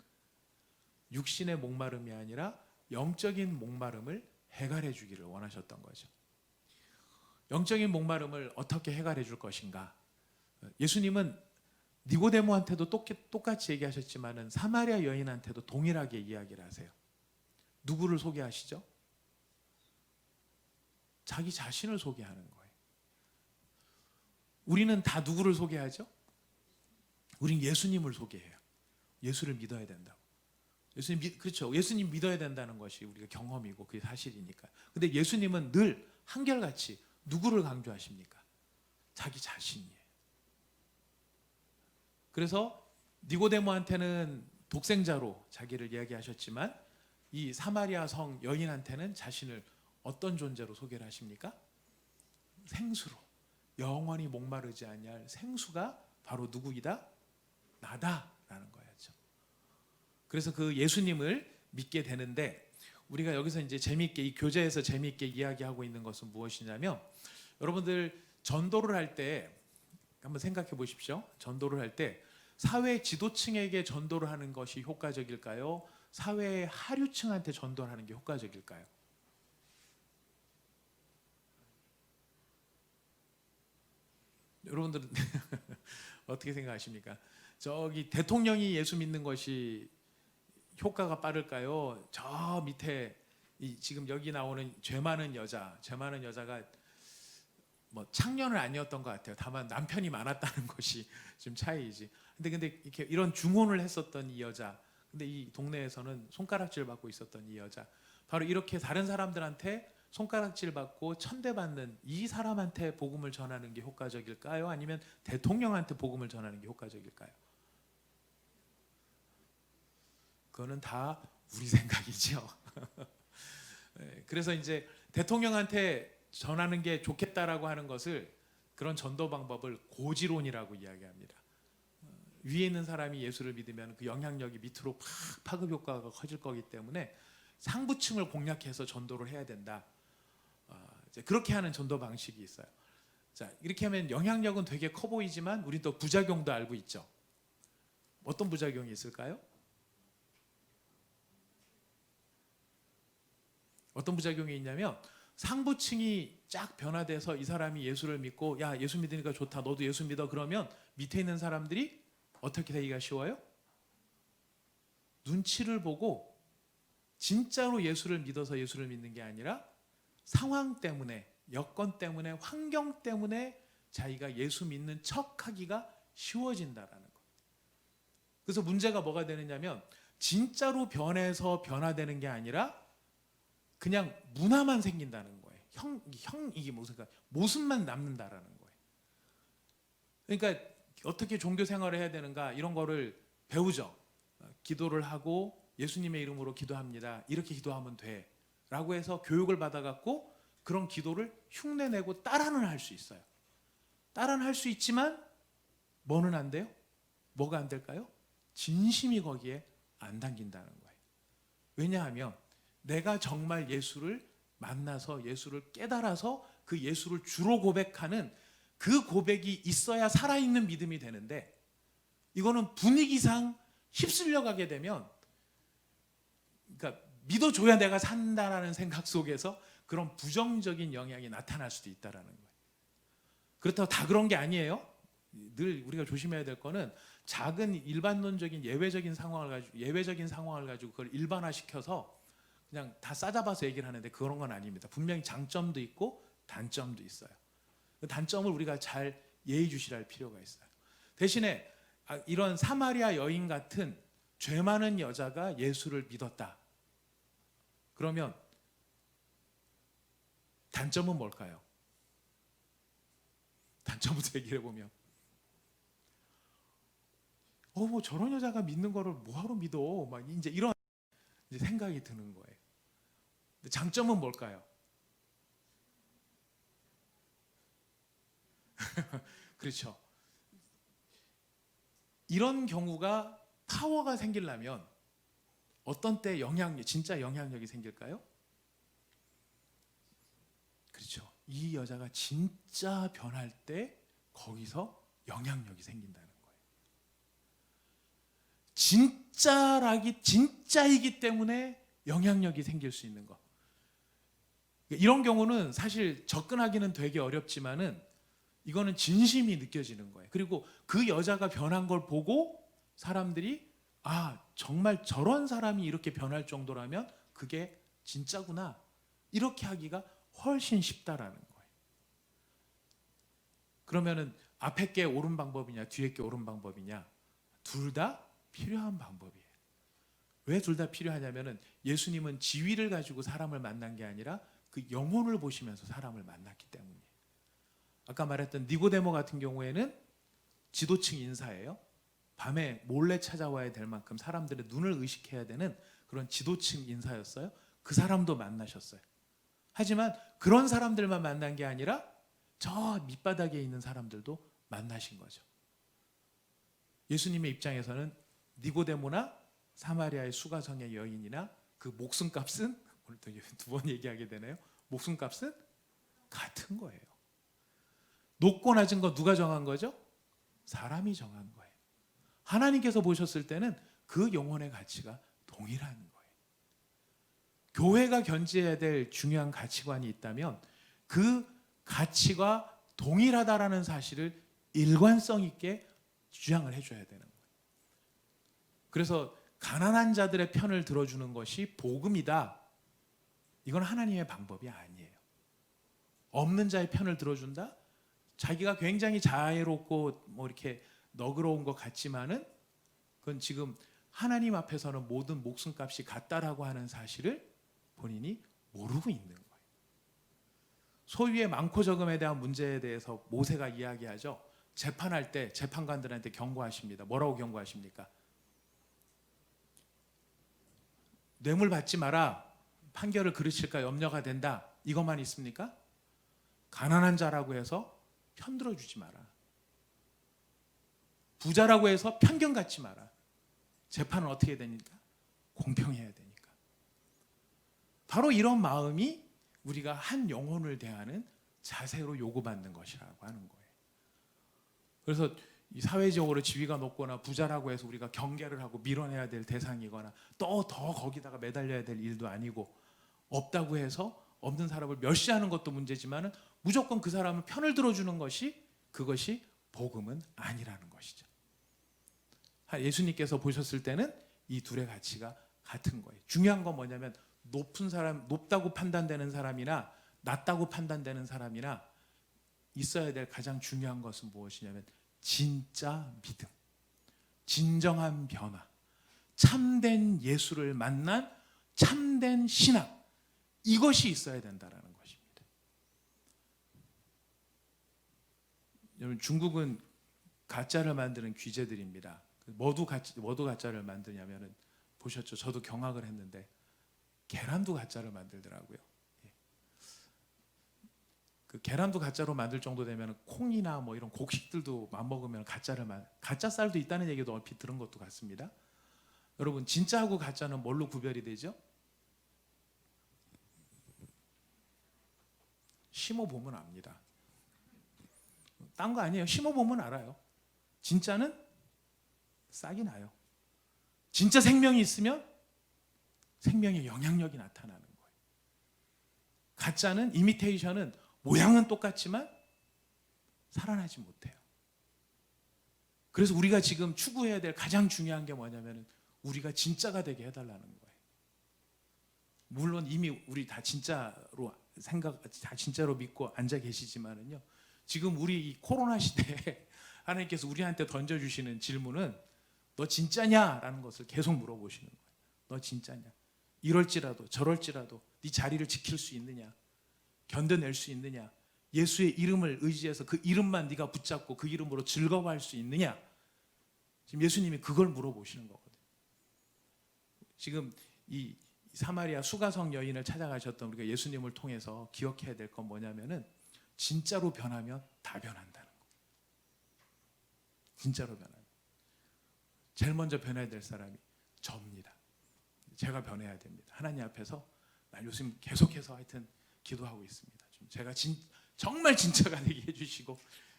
S1: 육신의 목마름이 아니라 영적인 목마름을 해결해 주기를 원하셨던 거죠. 영적인 목마름을 어떻게 해결해 줄 것인가? 예수님은 니고데모한테도 똑같이 얘기하셨지만은 사마리아 여인한테도 동일하게 이야기를 하세요. 누구를 소개하시죠? 자기 자신을 소개하는 거예요. 우리는 다 누구를 소개하죠? 우린 예수님을 소개해요. 예수를 믿어야 된다고. 그렇죠. 예수님 믿어야 된다는 것이 우리가 경험이고 그게 사실이니까. 근데 예수님은 늘 한결같이 누구를 강조하십니까? 자기 자신이에요. 그래서 니고데모한테는 독생자로 자기를 이야기하셨지만 이 사마리아 성 여인한테는 자신을 어떤 존재로 소개를 하십니까? 생수로, 영원히 목마르지 아니할 생수가 바로 누구이다? 나다라는 거였죠. 그래서 그 예수님을 믿게 되는데, 우리가 여기서 이제 재미있게 이 교재에서 재미있게 이야기하고 있는 것은 무엇이냐면 여러분들 전도를 할 때 한번 생각해 보십시오. 전도를 할 때 사회 지도층에게 전도를 하는 것이 효과적일까요? 사회 하류층한테 전도를 하는 게 효과적일까요? 여러분들은 어떻게 생각하십니까? 저기 대통령이 예수 믿는 것이 효과가 빠를까요? 저 밑에 지금 여기 나오는 죄 많은 여자가 뭐 창녀는 아니었던 것 같아요. 다만 남편이 많았다는 것이 좀 차이지. 근데 이렇게 이런 중혼을 했었던 이 여자, 근데 이 동네에서는 손가락질 받고 있었던 이 여자, 바로 이렇게 다른 사람들한테 손가락질 받고 천대받는 이 사람한테 복음을 전하는 게 효과적일까요? 아니면 대통령한테 복음을 전하는 게 효과적일까요? 그거는 다 우리 생각이죠. 그래서 이제 대통령한테 전하는 게 좋겠다라고 하는 것을, 그런 전도 방법을 고지론이라고 이야기합니다. 위에 있는 사람이 예수를 믿으면 그 영향력이 밑으로 파급 효과가 커질 거기 때문에 상부층을 공략해서 전도를 해야 된다. 이제 그렇게 하는 전도 방식이 있어요. 자, 이렇게 하면 영향력은 되게 커 보이지만 우리 또 부작용도 알고 있죠. 어떤 부작용이 있을까요? 어떤 부작용이 있냐면 상부층이 쫙 변화돼서 이 사람이 예수를 믿고, 야, 예수 믿으니까 좋다, 너도 예수 믿어, 그러면 밑에 있는 사람들이 어떻게 되기가 쉬워요? 눈치를 보고 진짜로 예수를 믿어서 예수를 믿는 게 아니라 상황 때문에, 여건 때문에, 환경 때문에 자기가 예수 믿는 척하기가 쉬워진다라는 거예요. 그래서 문제가 뭐가 되느냐면 진짜로 변해서 변화되는 게 아니라 그냥 문화만 생긴다는 거예요. 이게 무슨 모습만 남는다라는 거예요. 그러니까 어떻게 종교 생활을 해야 되는가, 이런 거를 배우죠. 기도를 하고 예수님의 이름으로 기도합니다. 이렇게 기도하면 돼. 라고 해서 교육을 받아갖고 그런 기도를 흉내내고 따라는 할 수 있어요. 따라는 할 수 있지만 뭐는 안 돼요? 뭐가 안 될까요? 진심이 거기에 안 담긴다는 거예요. 왜냐하면 내가 정말 예수를 만나서 예수를 깨달아서 그 예수를 주로 고백하는 그 고백이 있어야 살아있는 믿음이 되는데, 이거는 분위기상 휩쓸려 가게 되면, 그러니까 믿어줘야 내가 산다라는 생각 속에서 그런 부정적인 영향이 나타날 수도 있다라는 거예요. 그렇다고 다 그런 게 아니에요. 늘 우리가 조심해야 될 거는 작은 일반론적인 예외적인 상황을 가지고 그걸 일반화시켜서 그냥 다 싸잡아서 얘기를 하는데 그런 건 아닙니다. 분명히 장점도 있고 단점도 있어요. 그 단점을 우리가 잘 예의주시할 필요가 있어요. 대신에 이런 사마리아 여인 같은 죄 많은 여자가 예수를 믿었다. 그러면 단점은 뭘까요? 단점부터 얘기해 보면, 뭐 저런 여자가 믿는 거를 뭐하러 믿어? 막 이제 이런 생각이 드는 거예요. 근데 장점은 뭘까요? 그렇죠. 이런 경우가 파워가 생기려면 어떤 때 진짜 영향력이 생길까요? 그렇죠. 이 여자가 진짜 변할 때 거기서 영향력이 생긴다는 거예요. 진짜이기 때문에 영향력이 생길 수 있는 것. 이런 경우는 사실 접근하기는 되게 어렵지만은 이거는 진심이 느껴지는 거예요. 그리고 그 여자가 변한 걸 보고 사람들이 정말 저런 사람이 이렇게 변할 정도라면 그게 진짜구나, 이렇게 하기가 훨씬 쉽다라는 거예요. 그러면은 앞에 게 옳은 방법이냐 뒤에 게 옳은 방법이냐, 둘 다 필요한 방법이에요. 왜 둘 다 필요하냐면은 예수님은 지위를 가지고 사람을 만난 게 아니라 그 영혼을 보시면서 사람을 만났기 때문이에요. 아까 말했던 니고데모 같은 경우에는 지도층 인사예요. 밤에 몰래 찾아와야 될 만큼 사람들의 눈을 의식해야 되는 그런 지도층 인사였어요. 그 사람도 만나셨어요. 하지만 그런 사람들만 만난 게 아니라 저 밑바닥에 있는 사람들도 만나신 거죠. 예수님의 입장에서는 니고데모나 사마리아의 수가성의 여인이나 그 목숨값은, 오늘 또 두 번 얘기하게 되네요. 목숨값은 같은 거예요. 높고 낮은 거 누가 정한 거죠? 사람이 정한 거예요. 하나님께서 보셨을 때는 그 영혼의 가치가 동일한 거예요. 교회가 견지해야 될 중요한 가치관이 있다면 그 가치가 동일하다라는 사실을 일관성 있게 주장을 해줘야 되는 거예요. 그래서 가난한 자들의 편을 들어주는 것이 복음이다. 이건 하나님의 방법이 아니에요. 없는 자의 편을 들어준다? 자기가 굉장히 자애롭고 뭐 이렇게 너그러운 것 같지만은 그건 지금 하나님 앞에서는 모든 목숨값이 같다라고 하는 사실을 본인이 모르고 있는 거예요. 소유의 많고 적음에 대한 문제에 대해서 모세가 이야기하죠. 재판할 때 재판관들한테 경고하십니다. 뭐라고 경고하십니까? 뇌물 받지 마라. 판결을 그르칠까 염려가 된다. 이것만 있습니까? 가난한 자라고 해서 편들어 주지 마라. 부자라고 해서 편견 갖지 마라. 재판은 어떻게 되니까? 공평해야 되니까. 바로 이런 마음이 우리가 한 영혼을 대하는 자세로 요구받는 것이라고 하는 거예요. 그래서 이 사회적으로 지위가 높거나 부자라고 해서 우리가 경계를 하고 밀어내야 될 대상이거나 또 더 거기다가 매달려야 될 일도 아니고, 없다고 해서 없는 사람을 멸시하는 것도 문제지만 무조건 그 사람을 편을 들어주는 것이, 그것이 복음은 아니라는 것이죠. 예수님께서 보셨을 때는 이 둘의 가치가 같은 거예요. 중요한 건 뭐냐면 높은 사람, 높다고 판단되는 사람이나 낮다고 판단되는 사람이나 있어야 될 가장 중요한 것은 무엇이냐면 진짜 믿음, 진정한 변화, 참된 예수를 만난 참된 신앙, 이것이 있어야 된다라는 것입니다. 여러분, 중국은 가짜를 만드는 귀재들입니다. 뭐도 가짜를 만드냐면은, 보셨죠? 저도 경악을 했는데 계란도 가짜를 만들더라고요. 그 계란도 가짜로 만들 정도 되면 콩이나 뭐 이런 곡식들도 맘먹으면 가짜 쌀도 있다는 얘기도 얼핏 들은 것도 같습니다. 여러분, 진짜하고 가짜는 뭘로 구별이 되죠? 심어보면 압니다. 딴 거 아니에요. 심어보면 알아요. 진짜는 싹이 나요. 진짜 생명이 있으면 생명의 영향력이 나타나는 거예요. 가짜는, 이미테이션은 모양은 똑같지만 살아나지 못해요. 그래서 우리가 지금 추구해야 될 가장 중요한 게 뭐냐면 우리가 진짜가 되게 해달라는 거예요. 물론 이미 우리 다 진짜로 다 진짜로 믿고 앉아 계시지만은요, 지금 우리 이 코로나 시대에 하나님께서 우리한테 던져주시는 질문은 너 진짜냐라는 것을 계속 물어보시는 거예요. 너 진짜냐? 이럴지라도 저럴지라도 네 자리를 지킬 수 있느냐? 견뎌낼 수 있느냐? 예수의 이름을 의지해서 그 이름만 네가 붙잡고 그 이름으로 즐거워할 수 있느냐? 지금 예수님이 그걸 물어보시는 거거든요. 지금 이 사마리아 수가성 여인을 찾아가셨던 우리가 예수님을 통해서 기억해야 될 건 뭐냐면은 진짜로 변하면 다 변한다는 거. 진짜로 변하면 제일 먼저 변해야 될 사람이 저입니다. 제가 변해야 됩니다. 하나님 앞에서 난 요즘 계속해서 하여튼 기도하고 있습니다. 좀 제가 정말 진짜가 되게 해주시고,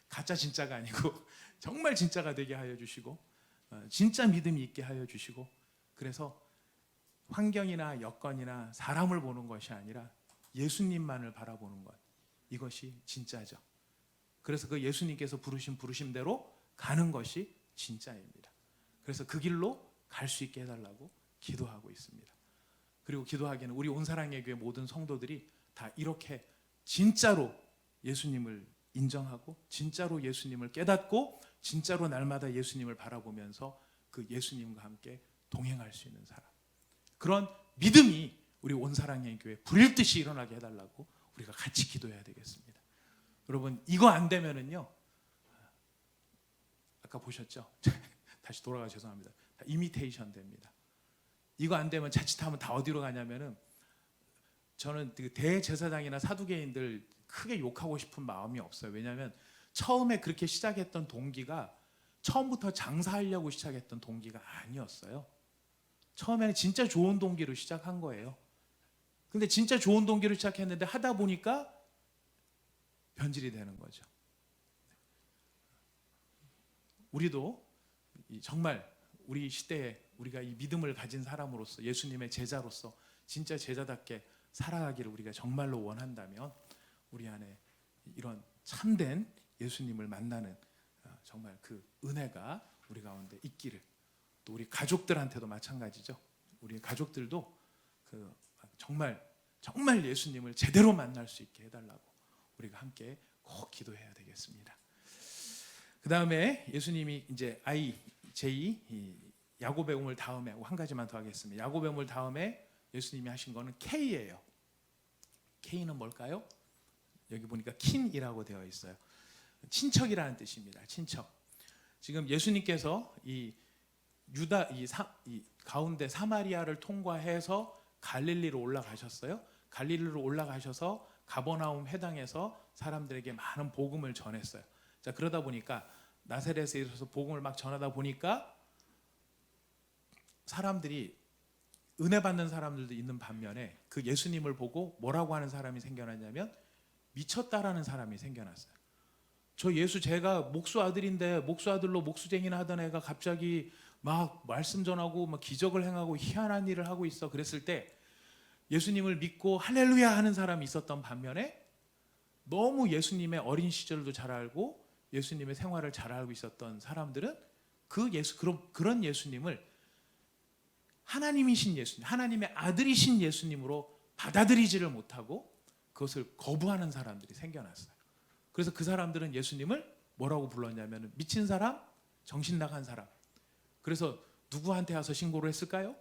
S1: 가짜 진짜가 아니고 정말 진짜가 되게 하여 주시고, 진짜 믿음이 있게 하여 주시고, 그래서 환경이나 여건이나 사람을 보는 것이 아니라 예수님만을 바라보는 것, 이것이 진짜죠. 그래서 그 예수님께서 부르신 부르심대로 가는 것이 진짜입니다. 그래서 그 길로 갈 수 있게 해달라고 기도하고 있습니다. 그리고 기도하기에는 우리 온사랑의 교회 모든 성도들이 다 이렇게 진짜로 예수님을 인정하고 진짜로 예수님을 깨닫고 진짜로 날마다 예수님을 바라보면서 그 예수님과 함께 동행할 수 있는 사람, 그런 믿음이 우리 온사랑의 교회 불일 듯이 일어나게 해달라고 우리가 같이 기도해야 되겠습니다. 여러분, 이거 안 되면은요, 아까 보셨죠? 다시 돌아가 죄송합니다. 다 이미테이션 됩니다. 이거 안 되면 자칫하면 다 어디로 가냐면은, 저는 그 대제사장이나 사두개인들 크게 욕하고 싶은 마음이 없어요. 왜냐하면 처음에 그렇게 시작했던 동기가 처음부터 장사하려고 시작했던 동기가 아니었어요. 처음에는 진짜 좋은 동기로 시작한 거예요. 근데 진짜 좋은 동기로 시작했는데 하다 보니까 변질이 되는 거죠. 우리도 정말 우리 시대에 우리가 이 믿음을 가진 사람으로서 예수님의 제자로서 진짜 제자답게 살아가기를 우리가 정말로 원한다면 우리 안에 이런 참된 예수님을 만나는 정말 그 은혜가 우리 가운데 있기를, 또 우리 가족들한테도 마찬가지죠. 우리 가족들도 그 정말 예수님을 제대로 만날 수 있게 해달라고 우리가 함께 꼭 기도해야 되겠습니다. 그 다음에 예수님이 이제 제2 야곱의 우물 다음에 한 가지만 더 하겠습니다. 야곱의 우물 다음에 예수님이 하신 거는 K예요. K는 뭘까요? 여기 보니까 킨이라고 되어 있어요. 친척이라는 뜻입니다. 친척. 지금 예수님께서 이 가운데 사마리아를 통과해서 갈릴리로 올라가셨어요. 갈릴리로 올라가셔서 가버나움 회당에서 사람들에게 많은 복음을 전했어요. 자, 그러다 보니까 나사렛에 이르러서 복음을 막 전하다 보니까 사람들이 은혜 받는 사람들도 있는 반면에 그 예수님을 보고 뭐라고 하는 사람이 생겨났냐면 미쳤다라는 사람이 생겨났어요. 저 예수 제가 목수 아들인데 목수 아들로 목수쟁이나 하던 애가 갑자기 막 말씀 전하고 막 기적을 행하고 희한한 일을 하고 있어. 그랬을 때 예수님을 믿고 할렐루야 하는 사람이 있었던 반면에 너무 예수님의 어린 시절도 잘 알고 예수님의 생활을 잘 알고 있었던 사람들은 그런 예수님을 하나님이신 예수님, 하나님의 아들이신 예수님으로 받아들이지를 못하고 그것을 거부하는 사람들이 생겨났어요. 그래서 그 사람들은 예수님을 뭐라고 불렀냐면 미친 사람, 정신 나간 사람. 그래서 누구한테 와서 신고를 했을까요?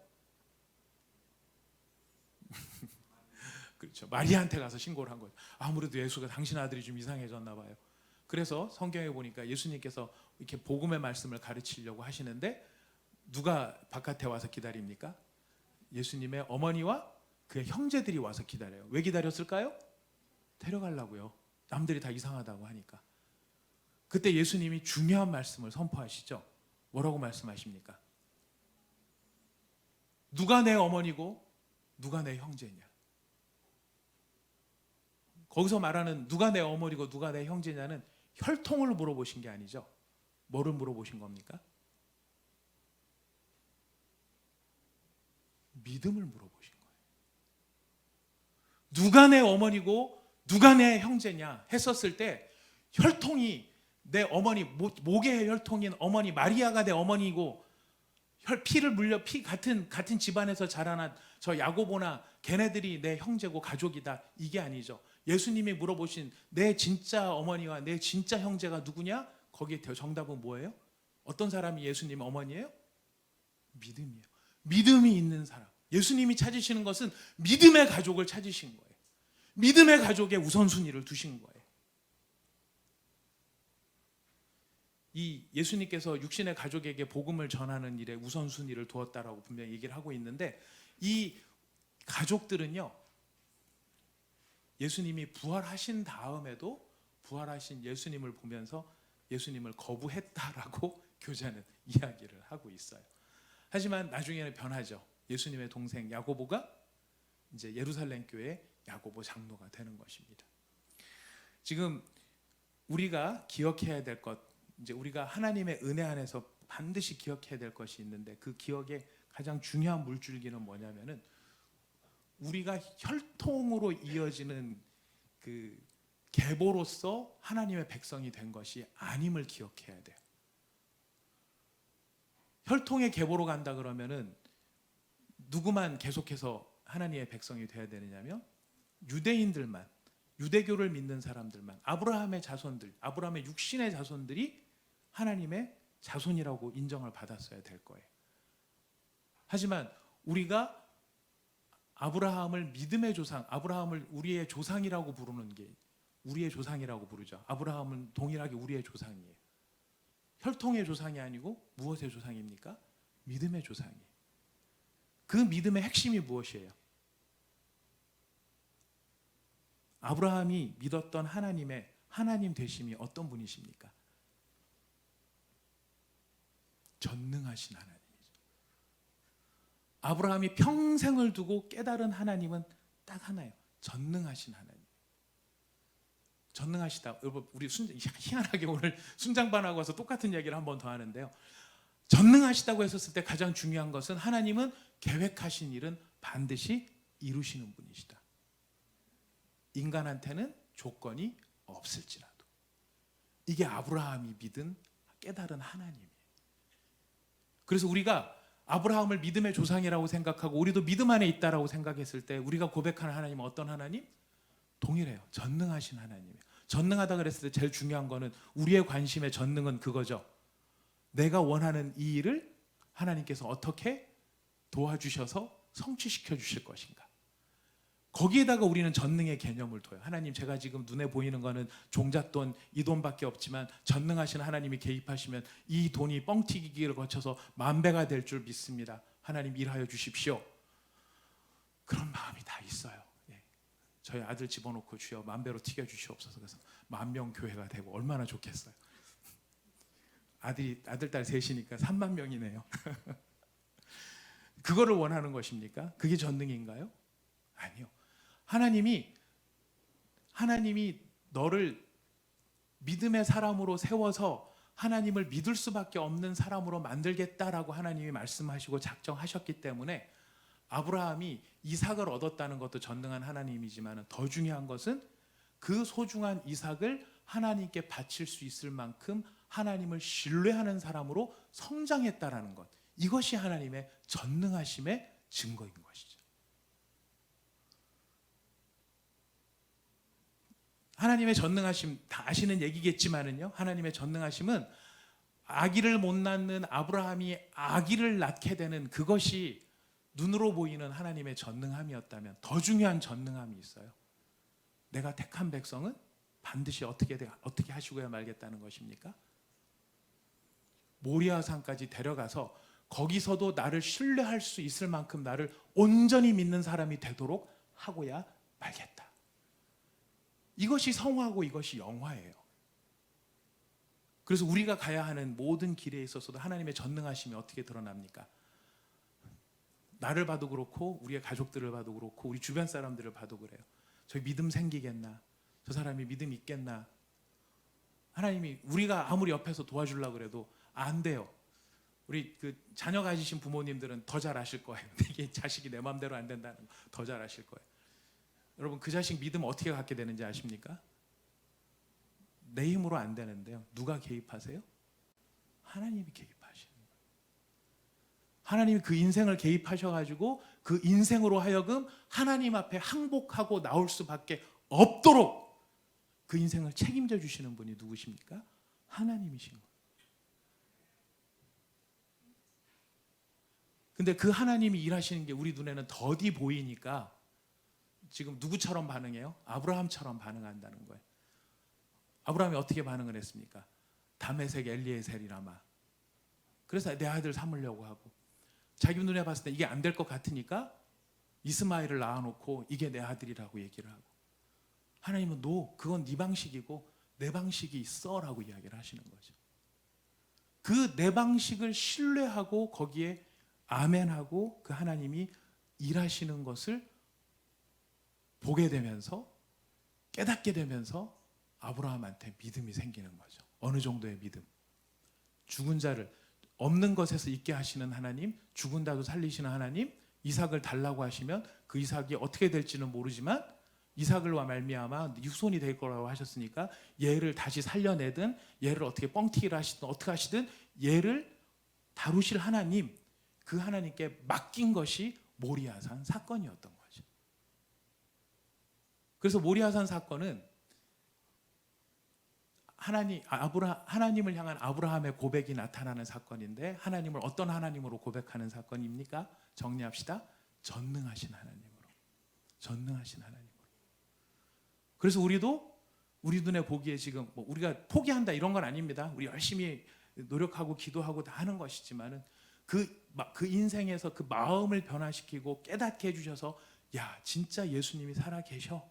S1: 그렇죠. 마리아한테 가서 신고를 한 거예요. 아무래도 예수가 당신 아들이 좀 이상해졌나 봐요. 그래서 성경에 보니까 예수님께서 이렇게 복음의 말씀을 가르치려고 하시는데 누가 바깥에 와서 기다립니까? 예수님의 어머니와 그의 형제들이 와서 기다려요. 왜 기다렸을까요? 데려가려고요. 남들이 다 이상하다고 하니까. 그때 예수님이 중요한 말씀을 선포하시죠. 뭐라고 말씀하십니까? 누가 내 어머니고 누가 내 형제냐? 거기서 말하는 누가 내 어머니고 누가 내 형제냐는 혈통을 물어보신 게 아니죠. 뭐를 물어보신 겁니까? 믿음을 물어보신 거예요. 누가 내 어머니고 누가 내 형제냐 했었을 때 혈통이 내 어머니 목의 혈통인 어머니 마리아가 내 어머니고 피를 물려 같은 집안에서 자라난 저 야고보나 걔네들이 내 형제고 가족이다 이게 아니죠. 예수님이 물어보신 내 진짜 어머니와 내 진짜 형제가 누구냐? 거기에 정답은 뭐예요? 어떤 사람이 예수님 어머니예요? 믿음이에요. 믿음이 있는 사람. 예수님이 찾으시는 것은 믿음의 가족을 찾으신 거예요. 믿음의 가족에 우선순위를 두신 거예요. 이 예수님께서 육신의 가족에게 복음을 전하는 일에 우선순위를 두었다라고 분명히 얘기를 하고 있는데 이 가족들은요 예수님이 부활하신 다음에도 부활하신 예수님을 보면서 예수님을 거부했다라고 교자는 이야기를 하고 있어요. 하지만 나중에는 변하죠. 예수님의 동생 야고보가 이제 예루살렘 교회 야고보 장로가 되는 것입니다. 지금 우리가 기억해야 될 것, 이제 우리가 하나님의 은혜 안에서 반드시 기억해야 될 것이 있는데 그 기억의 가장 중요한 물줄기는 뭐냐면은 우리가 혈통으로 이어지는 그 계보로서 하나님의 백성이 된 것이 아님을 기억해야 돼요. 혈통의 계보로 간다 그러면은 누구만 계속해서 하나님의 백성이 되어야 되느냐면 유대인들만, 유대교를 믿는 사람들만, 아브라함의 자손들, 아브라함의 육신의 자손들이 하나님의 자손이라고 인정을 받았어야 될 거예요. 하지만 우리가 아브라함을 믿음의 조상, 아브라함을 우리의 조상이라고 부르는 게 우리의 조상이라고 부르죠. 아브라함은 동일하게 우리의 조상이에요. 혈통의 조상이 아니고 무엇의 조상입니까? 믿음의 조상이에요. 그 믿음의 핵심이 무엇이에요? 아브라함이 믿었던 하나님의 하나님 되심이 어떤 분이십니까? 전능하신 하나님이죠. 아브라함이 평생을 두고 깨달은 하나님은 딱 하나예요. 전능하신 하나님. 전능하시다. 여러분 우리 희한하게 오늘 순장반하고 와서 똑같은 얘기를 한 번 더 하는데요. 전능하시다고 했었을 때 가장 중요한 것은 하나님은 계획하신 일은 반드시 이루시는 분이시다. 인간한테는 조건이 없을지라도. 이게 아브라함이 믿은 깨달은 하나님이에요. 그래서 우리가 아브라함을 믿음의 조상이라고 생각하고 우리도 믿음 안에 있다라고 생각했을 때 우리가 고백하는 하나님은 어떤 하나님? 동일해요. 전능하신 하나님이에요. 전능하다 그랬을 때 제일 중요한 거는 우리의 관심의 전능은 그거죠. 내가 원하는 이 일을 하나님께서 어떻게 도와주셔서 성취시켜 주실 것인가. 거기에다가 우리는 전능의 개념을 둬요. 하나님, 제가 지금 눈에 보이는 거는 종잣돈, 이 돈밖에 없지만 전능하신 하나님이 개입하시면 이 돈이 뻥튀기기를 거쳐서 만배가 될 줄 믿습니다. 하나님 일하여 주십시오. 그런 마음이 다 있어요. 예. 저희 아들 집어넣고 주여 만배로 튀겨 주시옵소서. 그래서 10,000명 교회가 되고 얼마나 좋겠어요. 아들 딸 셋이니까 3만 명이네요. 그거를 원하는 것입니까? 그게 전능인가요? 아니요. 하나님이 너를 믿음의 사람으로 세워서 하나님을 믿을 수밖에 없는 사람으로 만들겠다라고 하나님이 말씀하시고 작정하셨기 때문에 아브라함이 이삭을 얻었다는 것도 전능한 하나님이지만 더 중요한 것은 그 소중한 이삭을 하나님께 바칠 수 있을 만큼 하나님을 신뢰하는 사람으로 성장했다라는 것. 이것이 하나님의 전능하심의 증거인 것이죠. 하나님의 전능하심 다 아시는 얘기겠지만은요. 하나님의 전능하심은 아기를 못 낳는 아브라함이 아기를 낳게 되는 그것이 눈으로 보이는 하나님의 전능함이었다면 더 중요한 전능함이 있어요. 내가 택한 백성은 반드시 어떻게 하시고야 말겠다는 것입니까? 모리아산까지 데려가서 거기서도 나를 신뢰할 수 있을 만큼 나를 온전히 믿는 사람이 되도록 하고야 말겠다. 이것이 성화고 이것이 영화예요. 그래서 우리가 가야 하는 모든 길에 있어서도 하나님의 전능하심이 어떻게 드러납니까? 나를 봐도 그렇고 우리의 가족들을 봐도 그렇고 우리 주변 사람들을 봐도 그래요. 저 믿음 생기겠나? 저 사람이 믿음 있겠나? 하나님이 우리가 아무리 옆에서 도와주려고 그래도 안 돼요. 우리 그 자녀 가지신 부모님들은 더 잘 아실 거예요. 이게 자식이 내 마음대로 안 된다는 거 더 잘 아실 거예요. 여러분 그 자식 믿음 어떻게 갖게 되는지 아십니까? 내 힘으로 안 되는데요. 누가 개입하세요? 하나님이 개입하시는 거예요. 하나님이 그 인생을 개입하셔가지고 그 인생으로 하여금 하나님 앞에 항복하고 나올 수밖에 없도록 그 인생을 책임져 주시는 분이 누구십니까? 하나님이신 거예요. 근데 그 하나님이 일하시는 게 우리 눈에는 더디 보이니까 지금 누구처럼 반응해요? 아브라함처럼 반응한다는 거예요. 아브라함이 어떻게 반응을 했습니까? 다메섹 엘리에셀이라마. 그래서 내 아들 삼으려고 하고 자기 눈에 봤을 때 이게 안 될 것 같으니까 이스마엘을 낳아놓고 이게 내 아들이라고 얘기를 하고 하나님은 그건 네 방식이고 내 방식이 있어라고 이야기를 하시는 거죠. 그 내 방식을 신뢰하고 거기에 아멘하고 그 하나님이 일하시는 것을 보게 되면서 깨닫게 되면서 아브라함한테 믿음이 생기는 거죠. 어느 정도의 믿음. 죽은 자를 없는 것에서 있게 하시는 하나님, 죽은 자도 살리시는 하나님, 이삭을 달라고 하시면 그 이삭이 어떻게 될지는 모르지만 이삭을와 말미암아 육손이 될 거라고 하셨으니까 얘를 다시 살려내든 얘를 어떻게 뻥튀기를 하시든 어떻게 하시든 얘를 다루실 하나님, 그 하나님께 맡긴 것이 모리아산 사건이었던 거죠. 그래서 모리아산 사건은 하나님을 향한 아브라함의 고백이 나타나는 사건인데 하나님을 어떤 하나님으로 고백하는 사건입니까? 정리합시다. 전능하신 하나님으로. 전능하신 하나님으로. 그래서 우리도 우리 눈에 보기에 지금 우리가 포기한다 이런 건 아닙니다. 우리 열심히 노력하고 기도하고 다 하는 것이지만은 그 인생에서 그 마음을 변화시키고 깨닫게 해주셔서 야 진짜 예수님이 살아 계셔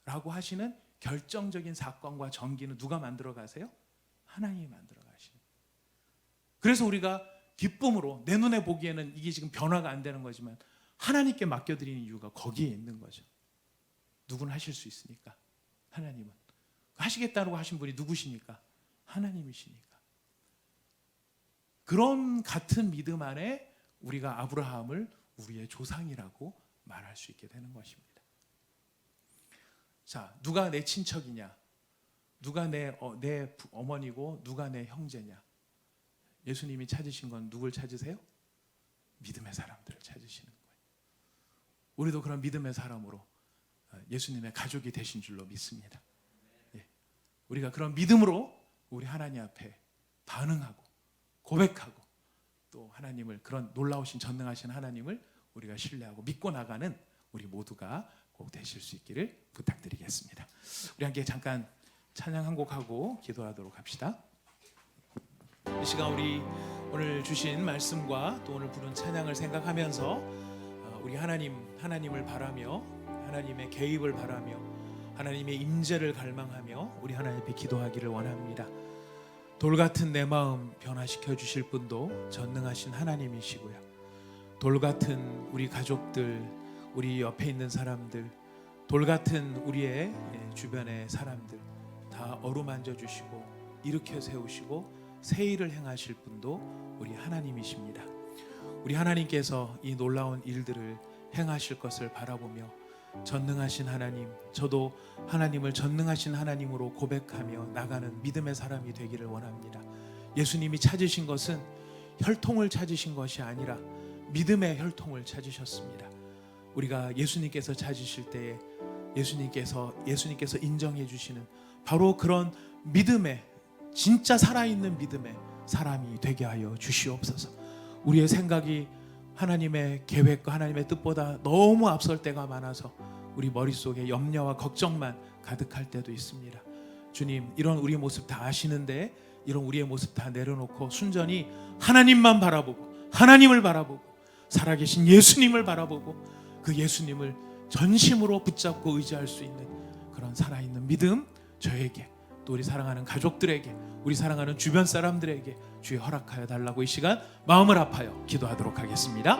S1: 라고 하시는 결정적인 사건과 전기는 누가 만들어 가세요? 하나님이 만들어 가시는. 그래서 우리가 기쁨으로 내 눈에 보기에는 이게 지금 변화가 안 되는 거지만 하나님께 맡겨드리는 이유가 거기에 있는 거죠. 누구는 하실 수 있으니까 하나님은. 하시겠다고 하신 분이 누구십니까? 하나님이시니까. 그런 같은 믿음 안에 우리가 아브라함을 우리의 조상이라고 말할 수 있게 되는 것입니다. 자, 누가 내 친척이냐? 누가 내 어머니고 누가 내 형제냐? 예수님이 찾으신 건 누굴 찾으세요? 믿음의 사람들을 찾으시는 거예요. 우리도 그런 믿음의 사람으로 예수님의 가족이 되신 줄로 믿습니다. 예. 우리가 그런 믿음으로 우리 하나님 앞에 반응하고 고백하고 또 하나님을, 그런 놀라우신 전능하신 하나님을 우리가 신뢰하고 믿고 나가는 우리 모두가 꼭 되실 수 있기를 부탁드리겠습니다. 우리 함께 잠깐 찬양 한 곡하고 기도하도록 합시다. 이 시간 우리 오늘 주신 말씀과 또 오늘 부른 찬양을 생각하면서 우리 하나님을 바라며 하나님의 개입을 바라며 하나님의 임재를 갈망하며 우리 하나님 앞에 기도하기를 원합니다. 돌 같은 내 마음 변화시켜 주실 분도 전능하신 하나님이시고요. 돌 같은 우리 가족들, 우리 옆에 있는 사람들, 돌 같은 우리의 주변의 사람들 다 어루만져 주시고 일으켜 세우시고 새 일을 행하실 분도 우리 하나님이십니다. 우리 하나님께서 이 놀라운 일들을 행하실 것을 바라보며 전능하신 하나님, 저도 하나님을 전능하신 하나님으로 고백하며 나가는 믿음의 사람이 되기를 원합니다. 예수님이 찾으신 것은 혈통을 찾으신 것이 아니라 믿음의 혈통을 찾으셨습니다. 우리가 예수님께서 찾으실 때에 예수님께서 인정해 주시는 바로 그런 믿음의, 진짜 살아있는 믿음의 사람이 되게 하여 주시옵소서. 우리의 생각이 하나님의 계획과 하나님의 뜻보다 너무 앞설 때가 많아서 우리 머릿속에 염려와 걱정만 가득할 때도 있습니다. 주님, 이런 우리의 모습 다 아시는데 이런 우리의 모습 다 내려놓고 순전히 하나님만 바라보고 하나님을 바라보고 살아계신 예수님을 바라보고 그 예수님을 전심으로 붙잡고 의지할 수 있는 그런 살아있는 믿음 저에게, 또 우리 사랑하는 가족들에게, 우리 사랑하는 주변 사람들에게 주의 허락하여 달라고 이 시간 마음을 아파요 기도하도록 하겠습니다.